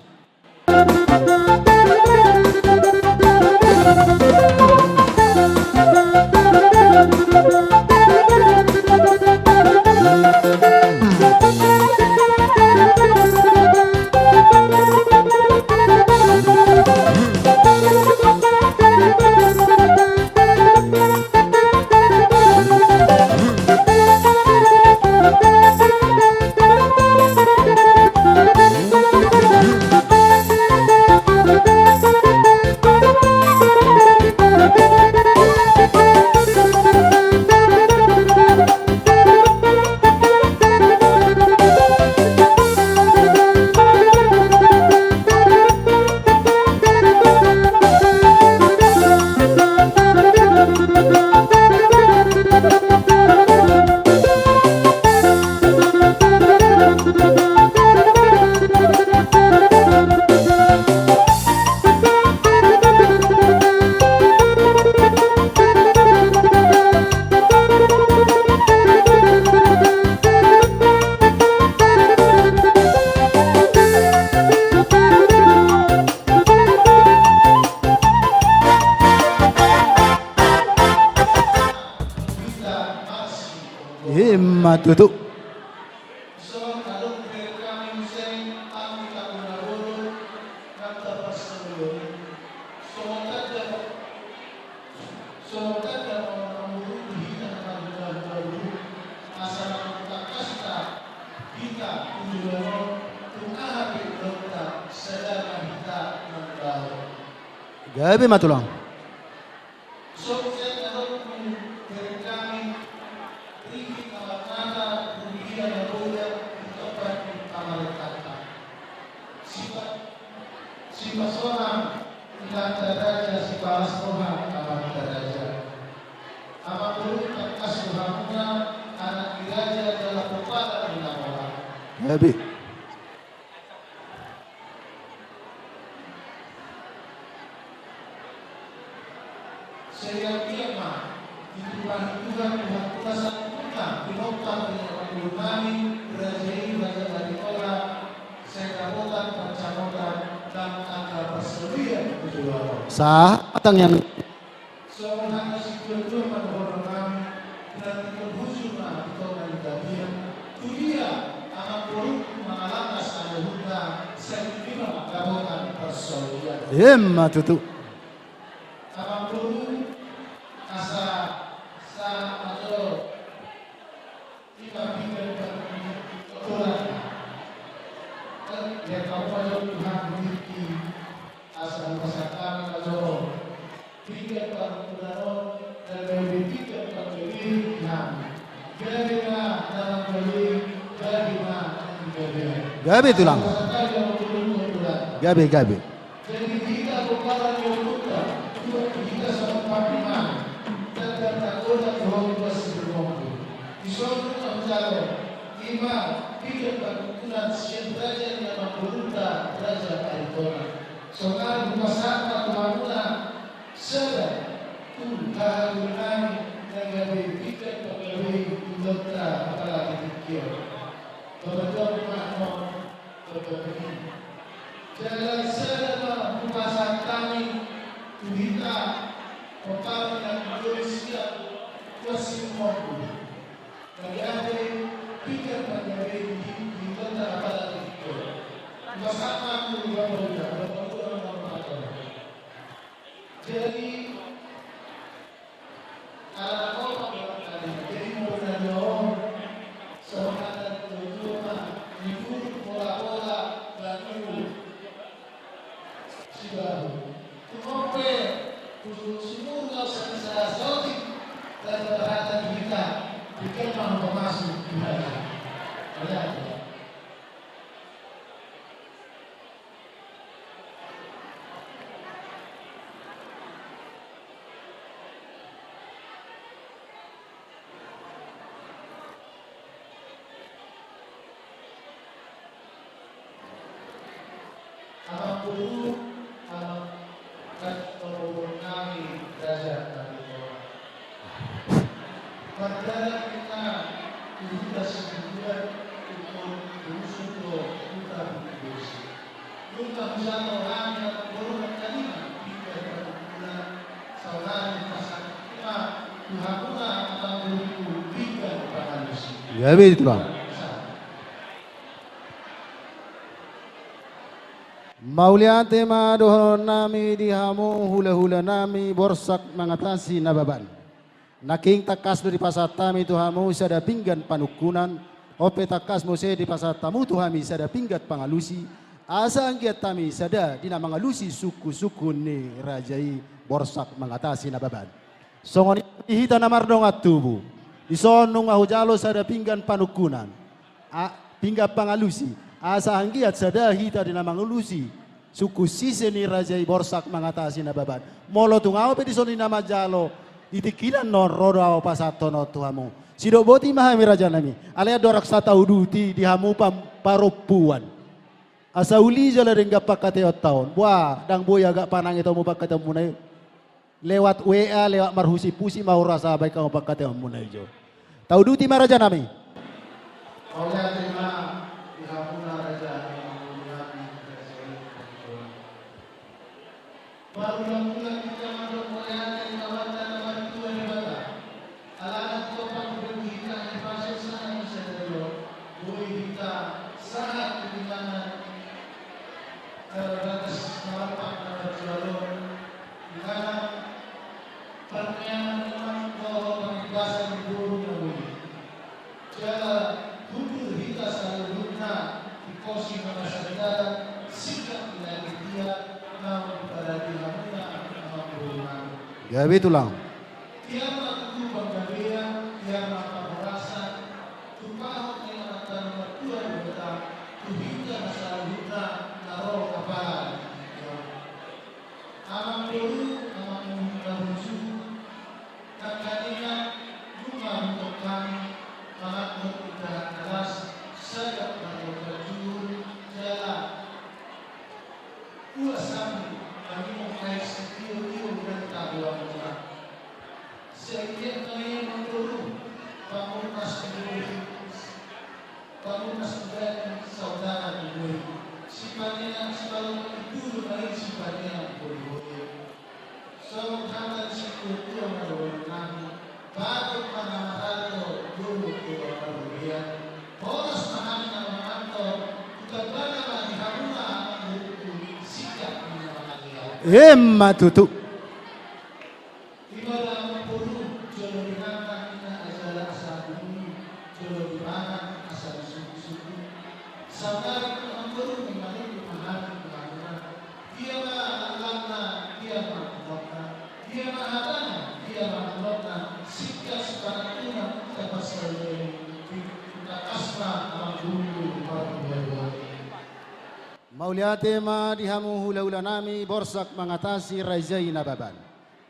Tutup. Gabi matulang. Gabi. Sah atang yang tutup. Gabi tulang. Gabi. Pertama yang Indonesia masih mampu. Kalian pikir pada di kota apa itu? Bersama aku juga berada. Jadi alat orang jadi modal semangat tujuan ibu pola-pola dan ibu sudah kumpe semua saya sorti dan berada kita bikin mau masuk kita ada. Ya betul bang. Mauliate madohon nami dihamu hula-hula nami borsak mengatasi nababan. Naking takas di pasar tami tuhamu sada pinggan panukunan. Ope takas mose di pasar tamu tuhami sada pinggat pangalusi. Asa anggiat tami sada dina mangalusi suku-suku ni rajai borsak mengatasi nababan. Songon ihita namardong at tubuh. Isonong ahujalo sada pinggan panukunan. Pinggan pangalusi. Asa anggiat sada hita dina mangalusi. Suku sise ni rajai borsak mengatasi nababan. Molo tungau pe disoni nama jalo. Itikilan non rodo aw pasatono tuhamu. Sidok boti mahami raja nami. Alaya dorak sata uduti dihamu paropuan. Asa uli jala dengga pakate tahun. Wah, dang boy agak panang itu mu pakate munai. Lewat WA, lewat marhusi pusi mau rasa baik kamu pakate munai jo. Tahu duti maraja nami. Oleh terima dihampuna raja baru lakukan kita masuk oleh kawan dan kawan tua di bata. Alat topan berhita di pasir sana sedelo. Bui kita sangat di mana batas melapak dan berjalur. Di mana perniagaan memang bahwa pembebasan burung bui. Jala hukum kita selalu guna di kosi masyarakat sikap dari dia. Ya betul lang. Tiada tujuan berbeda, tiada merasa tumpah yang akan bertua berbeda, tuhita masalah hutna naroh kapal. Amang dulu, amang musuh, kakaknya bunga untuk kami, manakut kita keras, sedap naroh terjun, jalan. Kuasami kami mengkait setiap dan tabuan kita. Setiap kami menurut pamunas kedua, pamunas dan saudara kedua. Sifatnya selalu itu baik sifatnya boleh. Sementara siku yang menurut kami, baru mana mahal dulu dua kemudian. Polos mahal nama kantor, bukan mana lagi hamuna. Emma tutu. Mauliate ma dihamu hula-hula nami borsak mengatasi rajai nababan.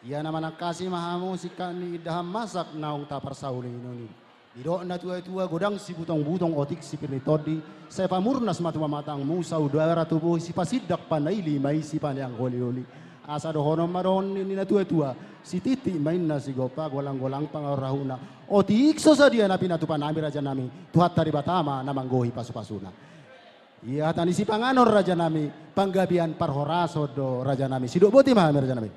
Ia nama nakasi mahamu sikani daham masak naung tapar sauli inoni. Didok na tua-tua godang si butong-butong otik si pirnitodi. Saya pamurnas matu mamatang musa udara tubuh si pasidak panaili mai si panjang goli-goli. Asa dohonom maron ini na tua-tua. Si titi main na si gopa golang-golang pangarahuna. Otik so sadia na pinatupan nami raja nami. Tuhat tari batama na manggohi pasu-pasuna. Iya tani si panganon raja nami panggabian parhoraso do raja nami sidok boti mah raja nami.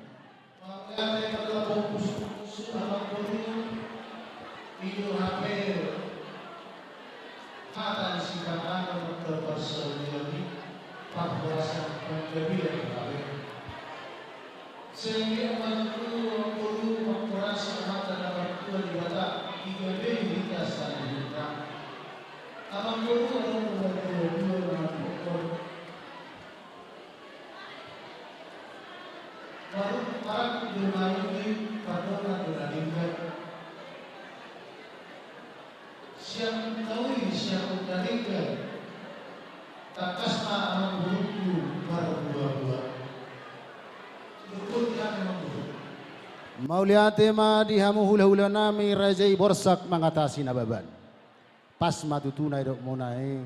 Itu hampir kata disingkatkan untuk terperselidik perbuatan pembelian sehingga menurut guru mengkurasi mata dapat dua di batak tiga kita selanjutnya abang guru adalah dua dengan pokok baru para jurnal ini padona berlingkar siang tahu siang berlingkar tak kasna abang guru baru dua-dua. Mauliate ma dihamu hula-hula nami rajai borsak mengatasi nababan. Pas matutunai dok monai.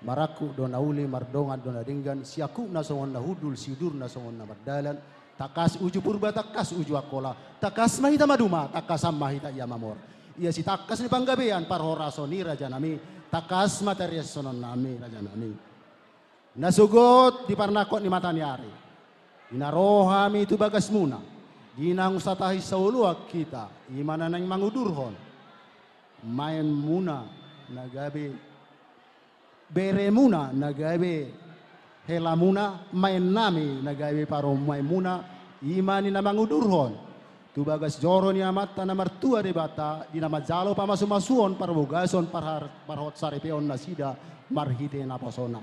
Maraku dona uli mardongan dona dinggan siaku nasongon na hudul sidur nasongon na mardalan. Takas uju purba takas uju akola. Takas mahita maduma takas mahita iya mamor. Iya si takas ni panggabean parhorasoni raja nami. Takas materi sonon nami raja nami. Nasugot di parnakot ni matanyari. Inarohami itu bagas muna. Ginang satahi sauluak kita. Imana nang mangudurhon. Main muna nagabe. Bere muna nagabe. Hela muna. Main nami nagabe paro main muna. Imani na mangudurhon. Tu bagas joro ni amat na martua de bata. Di nama jalo pamasumasuon parbogason parhot sarepeon nasida. Marhite na pasona.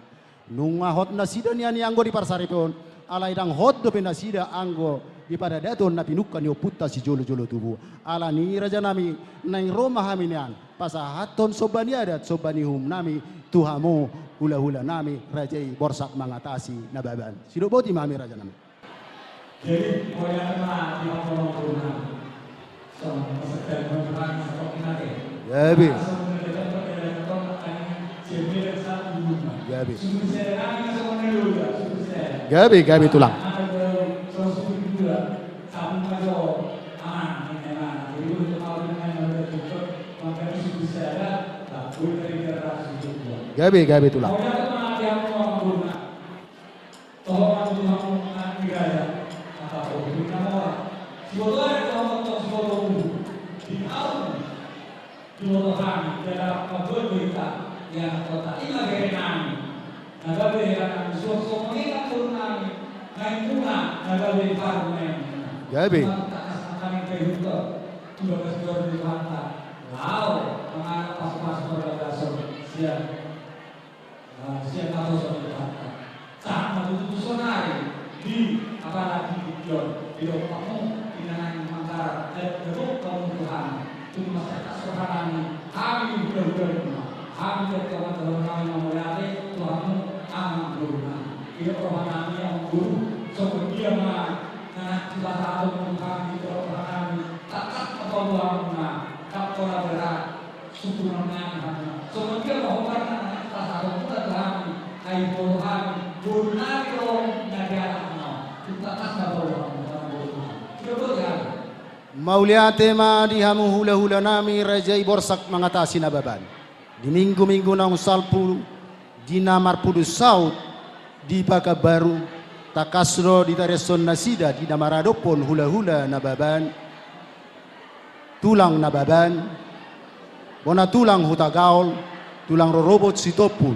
Nunga hot nasida niya anggo di parsarepeon. Alai dang hot do penasida anggo di pada daton na pinukan yo putta si jolo-jolo tubuh. Ala ni raja nami nang Roma haminian pasahaton sobani adat sobani hum nami tuhamu hula-hula nami rajai borsak mengatasi nababan. Sido boti mami raja nami. Jadi koyak na di makono kuna. So, masakan perang seperti nake. Gabi. Gabi. Gabi tulang. Gabi tulang. Yang kota ini lagi nami, nagabe yang suatu mengingat turun nami, naik puna nagabe baru nami. Gabe. Kami kehidupan, tuh kasih di pantai, lau, menganak pas-pas berdasar siang, siang atau sore pantai. Sama tutup sonari di apalagi di John kamu di nangan mangkara, gedung kamu Tuhan, tuh masyarakat sohani, kami benar-benar. Kami berkawan kami memuliakan Tuhanmu aman guruna. Ia permohonan yang guru seperti dia mana kita tahu kami berdoa kami tak keperluannya tak pola berat syukurnya seperti dia mohon kita tahu kita kami hai Tuhan guruna itu negara kita tak tahu Mauliate ma dihamu hula-hula nami rajai borsak mengatasi nababan. Di minggu-minggu nang salpu di namar pudus saut di Pakabaru takasro di tareson nasida di namaradopon hula-hula nababan tulang nababan bona tulang hutagaul tulang rorobot sitopul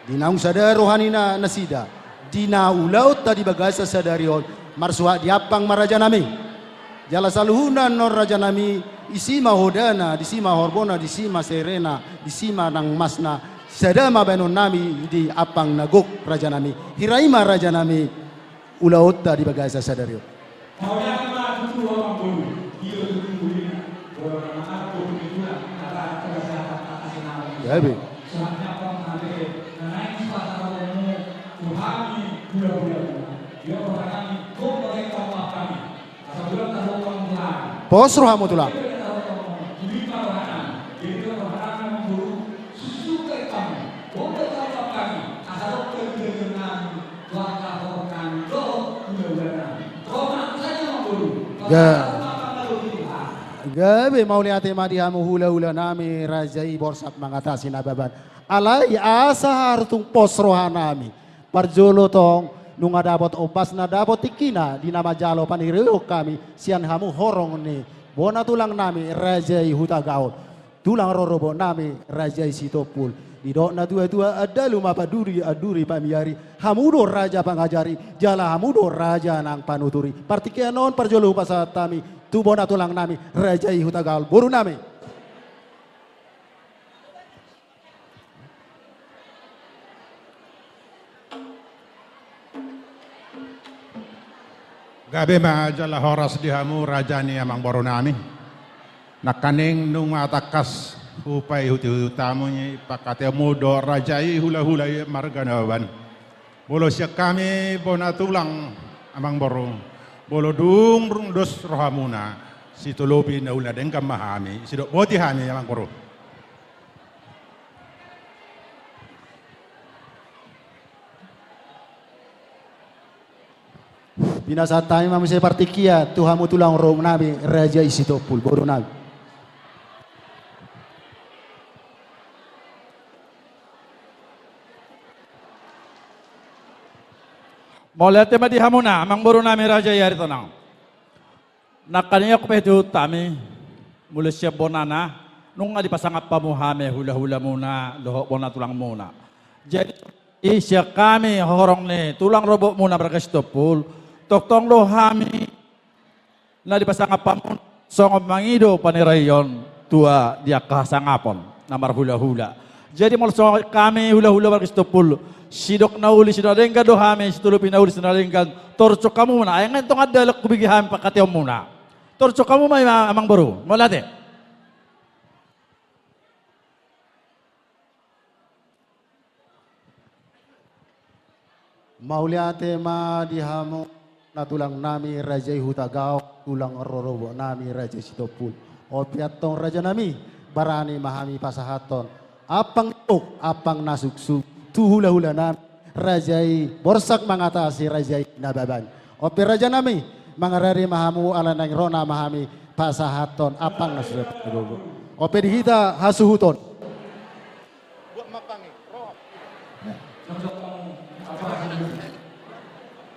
di naung sadar rohanina nasida di na ulaut tadi bagasa sadarion marsuha diapang maraja nami jala saluhunan nor raja nami isima hodana, disima horbona, disima serena, disima nang masna, sadama benon nami di apang nagok raja nami, hiraima raja nami, ulaota di bagasa sadario. Gabi. Posro hamu tulang. Gabi mauliate madihamu hula-hula nami rajai borsak mengatasi nababan. Alai asa hartung posroha nami. Parjolo tong nunga dapat opas na dapat tikina di nama jalo paniriuk kami sian hamu horong ni Bona tulang nami Rajai Huta Gaul. Tulang rorobo nami Rajai Sitopul. Didok na tua-tua ada luma paduri aduri pamiari. Hamudo raja pangajari. Jala hamudo raja nang panuturi. Partikia non parjolo pasatami. Tu bona tulang nami Rajai Huta Gaul. Boru nami. Gabi majala horas dihamu rajani amang boro nami. Nakaning nung matakas upay huti-hutamu ni pakate mudo rajai hula-hula marganawan. Bolo siya kami bona tulang amang boro. Bolo dung dos rohamuna. Si tulupi na ula den kamahami. Si do boti hami amang boro. Binasa tayo mamusay partikia, tuhamu tulang rom nabi, Raja Isitopul, boru nabi. Mulai tema di hamuna, amang boru nami Raja Yari Tanang. Nakaniya ko pedo tami, mula siya bonana, nung nga di pasangat pamuhame, hula-hula muna, lohok bona tulang muna. Jadi, isya kami horong ni, tulang robok muna Isitopul. Toktong lo hami na di pasang apamon song mangido panirayon tua dia kasangapon namar hula-hula. Jadi mal song kami hula-hula Isitopul sidok nauli sinarengga do hami situlupi nauli sinarengga torco kamu muna ayang entong ada lek kubigi hami pakatiom muna. Torco kamu may amang baru molate. Mauliate ma dihamu na tulang nami Raja Huta Gaul, tulang rorobo nami Raja Isitopul. O piatong raja nami, barani mahami pasahaton. Apang tuk, apang nasuksuk, tuhula-hula nami Rajai borsak mangatasi Rajai nababan. O raja nami, mangarari mahamu ala nang rona mahami pasahaton, apang nasuksuk. O dihita hasuhuton.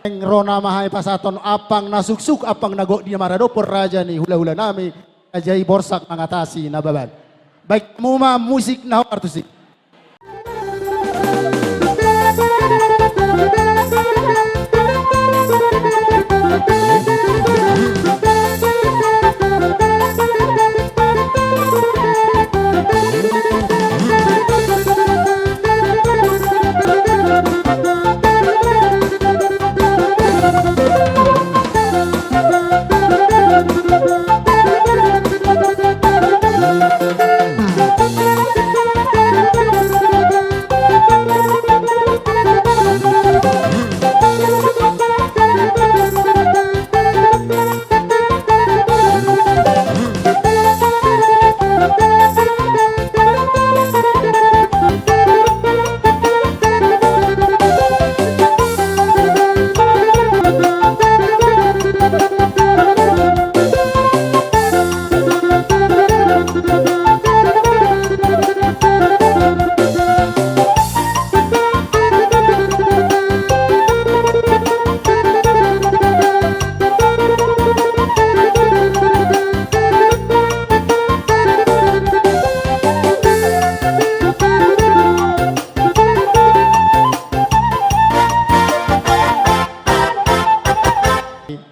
Rona mahai pasaton apang nasuksuk apang nagok dia marado por raja ni hula-hula nami Rajai borsak mengatasi nababan. Baik muma musik nah artusik.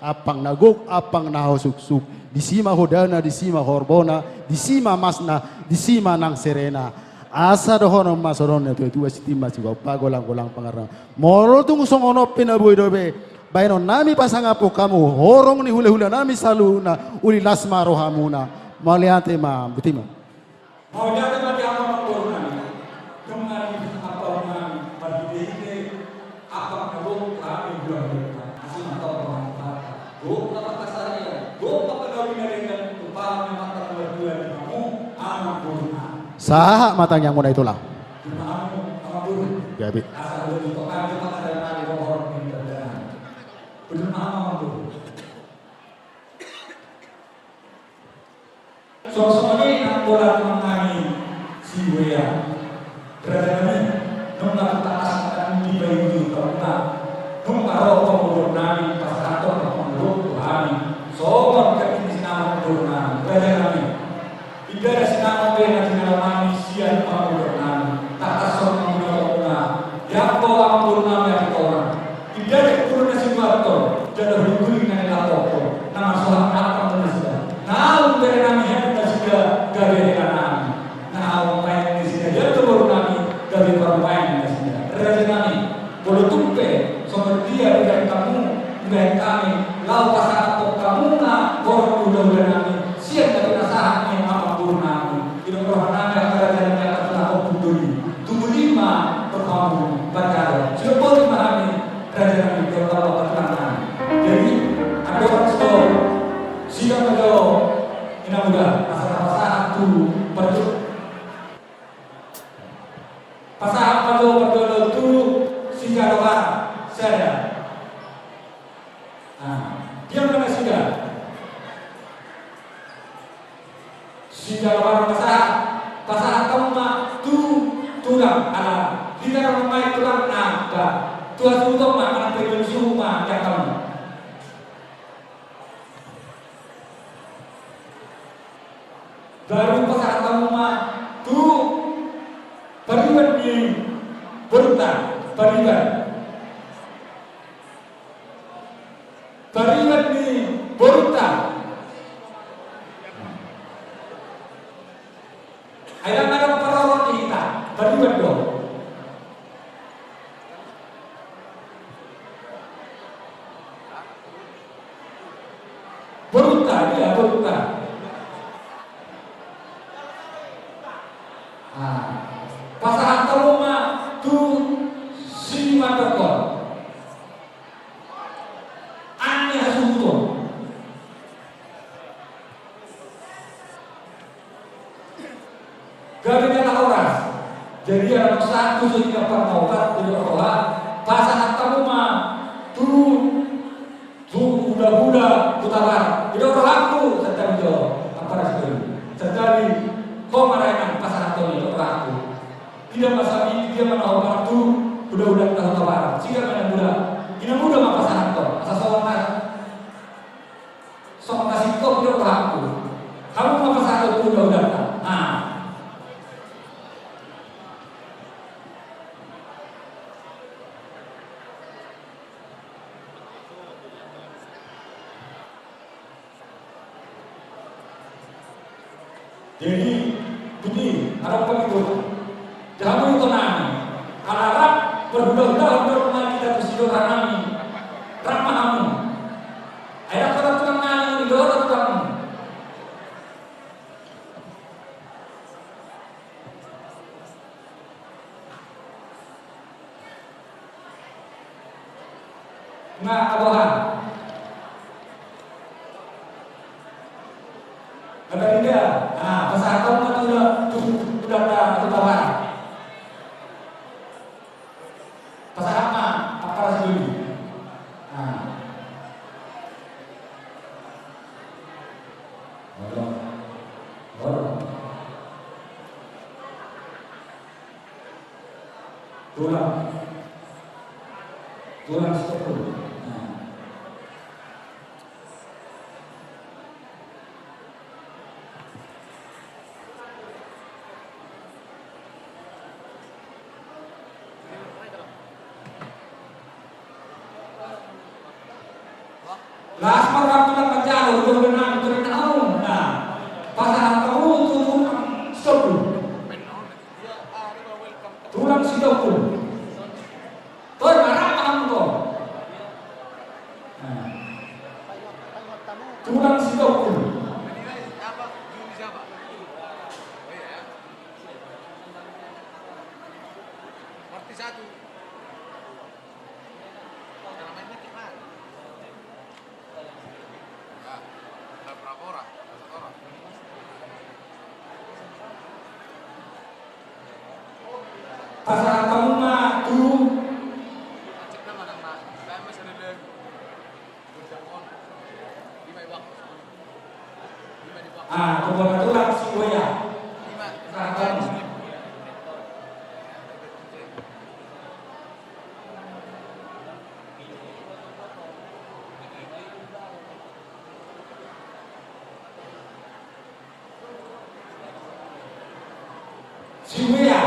Apang nagok, apang nahosuksuk, disima hodana, disima horbona, disima masna, disima nang serena. Asa dohono masoron itu sitima siwa pagolang-golang pangarang. Moro tung songono pinabuy dobe. Baino nami pasangapo kamu, horong ni hula-hula nami saluna, uli lasma rohamuna. Maliante ma, betima. Mau jatuh mati apa makhluk nami? Kemari apa nami? Bagi diri apa nabung kami bulan depan. Asal atau orang kata. Gua apa kasarnya? Gua apa kawin dengan upah memang berdua di kamu anak guna. Sah matang yang muna itulah. Kamu sama guru. Gabi. Asal lu itu kan kita ada nari bohong ini terjadi. Belum nama guru. Sosoknya yang bola mengenai si Buya. Kerajaan nung nakatakas di bayi itu karena nung karo pemurun nami pas kantor pemurun Tuhan. Sobat kami sinama pemurun nami. Ibada sinama pena sinama sian pangurnan, tak asal pangurna, yapo pangurna yang orang. Ibada kurna siwato, jadi hubungi dengan lapor, nama soal apa manusia. Nah, umpere nami hendak sudah gawe nami. Nah, umpere nami sudah jadi baru nami gawe permain nami. Raja nami, boleh tumpe, seperti dia dengan kamu, dengan kami, lau pasang apa kamu na, baru udah nami. Siap dari nasahat yang apa pun nami. Tidak pernah nami akan raja nami akan telah berduri. Tubuh lima pertama bakal. Sudah boleh memahami raja nami kalau berkenan. Jadi ada orang sekolah siap menjawab. Ini mudah. Pasangan tu perlu. Pasangan perlu tu sehingga doa saya. Dia mana sudah? Sehingga orang pasangan kamu tu tulang alam. Kita ramai tulang apa? Tuhan sudah makan pegang semua yang kamu. Baru pasangan kamu tu pariwan ni berutang pariwan ni berutang. Ayam ada perawat kita pariwan dong. Berutang dia berutang. Pasangan kamu tu sini berkor. Aneh asuh. Gawe kata orang. Jadi anak satu sehingga permokat tidak orang. Pasangan kamu tu budak-budak utara. Tidak orang aku setari jauh. Apa sekali? Setari kau marahin pasangan kamu itu orang aku. Tidak masalah ini dia menahu waktu budak-budak tahu tawaran. Jika mana budak, ini mudah mah pasangan kau. Asal soal kasih kau tidak berlaku. Kamu mah pasangan kau budak-budak. Jadi begini, harap begitu. Jangan itu nami. Harap berbudak-budak berumah kita bersidur nami. Ramah kamu. Ayat kata tukang nami di bawah tukang. Nah, abohan. Kata dia, pasangan kamu sudah ada tawaran. Pasangan apa sendiri? Tulang sepuluh. Las orang bilang menjauh untuk berenang tahu. Nah, pasangan kamu tulang sepuluh. Tulang sepuluh. Toh marah kamu toh. Tulang sepuluh. Pasangan kamu tu kebuatan tulang si boya. Siwea.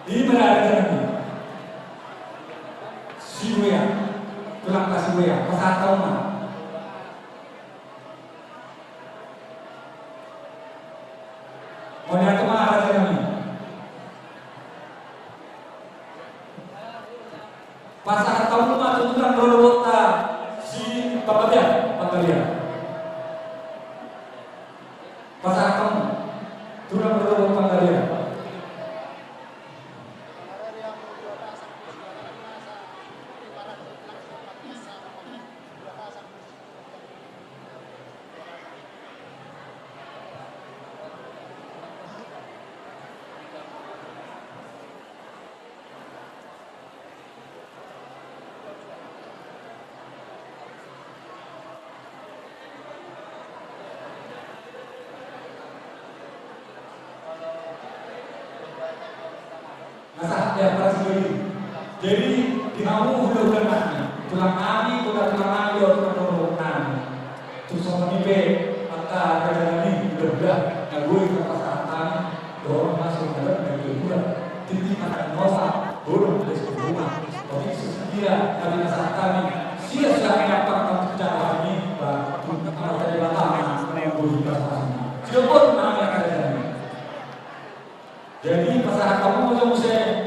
Di mana ada ini? Siwea. Tulang ke Siwea. Pasar tahun mana? Mau lihat kemana ada ini? Pasar tahun mana tulang berlota si Pagalian. Pasar tahun tulang berlota Pagalian. Nasa ya para sendiri. Jadi di kamu udah nanti tulang kami, tulang kami, tulang kami. Terus sama nih be, maka kerja ini udah gue ke pasar kami, dorong masuk ke dalam dari bulan. Titik makan nosa, dorong dari rumah. Tapi sedia kami pasar kami, sia-sia dapat kerja ini, bah, kalau dari belakang, gue di pasar kami. Siapa nama yang ada ini? Jadi pasar kamu macam saya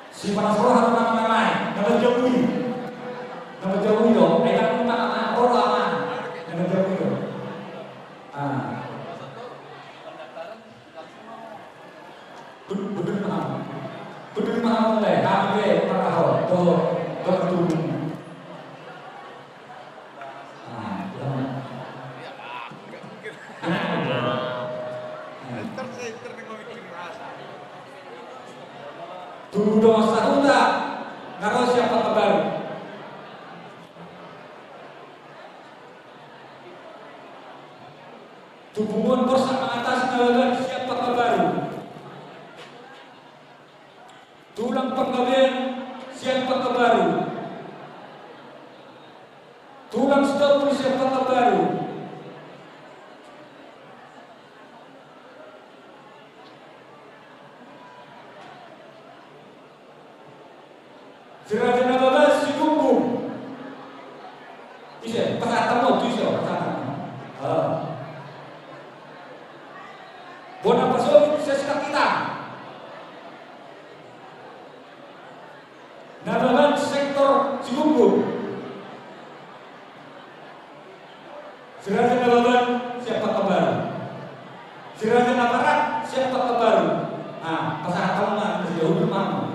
si panas roh atau nama jauhi dong, ayat nama orang nama jauhi dong. Betul paham mulai kami para hal tuh bertumbuh. Tudo sahuta ngaros siapa terbaru. Tubuhun bosan mengatasi nalagan siapa terbaru. Tulang penggawean siapa terbaru. Tulang stop siapa terbaru. Siraja nababas si Gunggung. Bisa, pasatan mo, bisa, pasatan. Bona pasok sa kita. Nababan sektor si Gunggung. Siraja nababan siapa kabar? Siraja nabarat siapa kabar? Pasatan mo, jauh memang.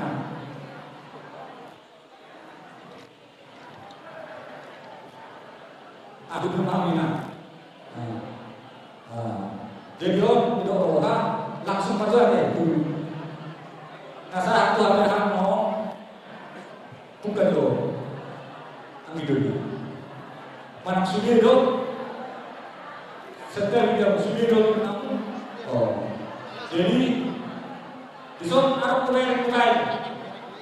Aku belum paham ini. Jadi orang langsung aja deh dulu. Nah saat itu ada mau bukan lo, ambil dulu. Mana sudah dong? Setelah kita sudah dong, jadi di sana ada mulai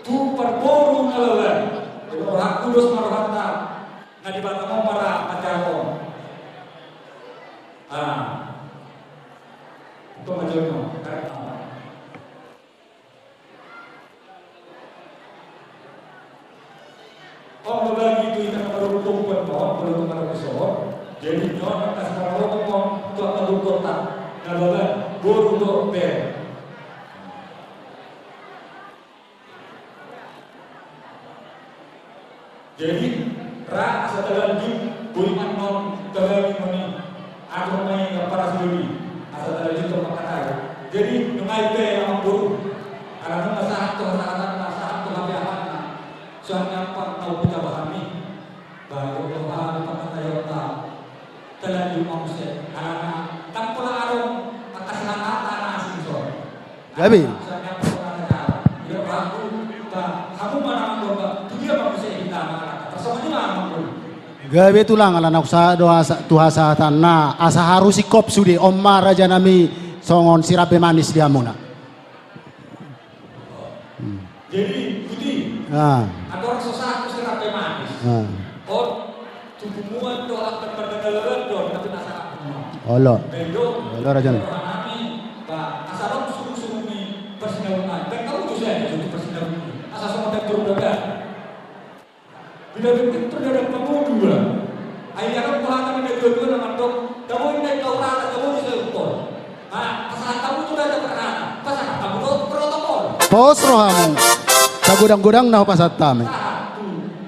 tu perboru ngelawan. Jadi orang kudus marhata. Nah di batang para pacarong, itu macamnya, karena orang berbagi itu ikan baru tumpuan pohon, baru tumpuan besar, jadi nyon kasih para pohon untuk telur kotak, nah bapak baru untuk ber. Jadi rak setelah di buliman non terlalu moni atau main para sendiri setelah itu terpakai. Jadi mengai pe yang buruk karena masalah tu habis apa? Soalnya apa tahu kita pahami baru pahami pengetahuan terlalu manusia karena tanpa arung atas nama tanah singso. Gabi. Soalnya pengetahuan dia ragu kamu mana mencoba dia manusia kita Gawe tulang ala nak usaha doa tuhasa tanah asa harus sikop sudi omma raja nami songon sirape manis dia muna. Jadi budi. Ada orang sosok sirape manis. Oh tubuhmu doa kepada dalaran doa tapi nasa. Allah. Allah raja. Asal suruh ni persinauan. Dan kamu tu saya jadi persinauan. Asal semua tak berubah. Bila begitu ada pengundu lah. Ayah Tuhan kami dua-dua nama dok. Kamu ini kau rata, kamu ini seukor. Pasal kamu sudah ada perhatian. Pasal kamu tu protokol. Pos rohamu. Sa gudang-gudang na pasat tami.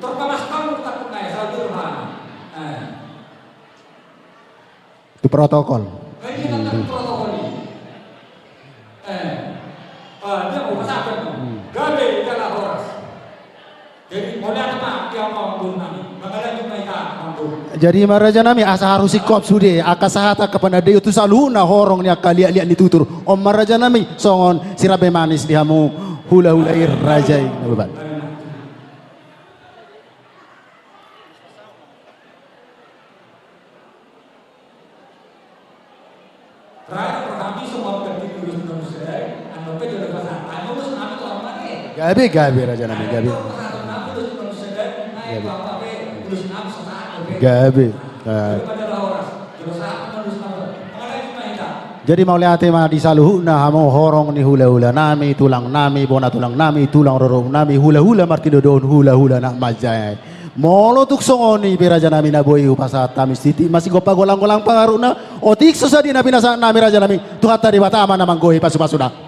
Terpamas kamu tak pernah asal Tuhan. Itu protokol. Ini kan protokol ini. Dia mau pasal apa? Gabe jalan horas. Jadi mulai apa dia mau bunami. Mengalah juga ika mampu. Jadi maraja nami asa harus sikop sude akasahata kepada dia itu saluna horong ni akaliak-liak ni tutur. Om maraja nami songon sirabe manis dihamu hula-hulair rajai nababan. Terakhir kami semua berarti tulus manusia. Anda pergi ke pasar. Anda tulus nami tu apa ni? Gabi raja nami gabi. Gabi. Jadi mauliate ma di saluhu na hamo horong ni hula-hula nami tulang nami bona tulang nami tulang rorong nami hula-hula martido don hula-hula nak majai. Molo tuk songoni beraja nami na boy upasa tamis titi masih gopa golang-golang pangaruna otik susah di nabi nasa nami raja nami tu hatta di batama namang goy pasupasuna.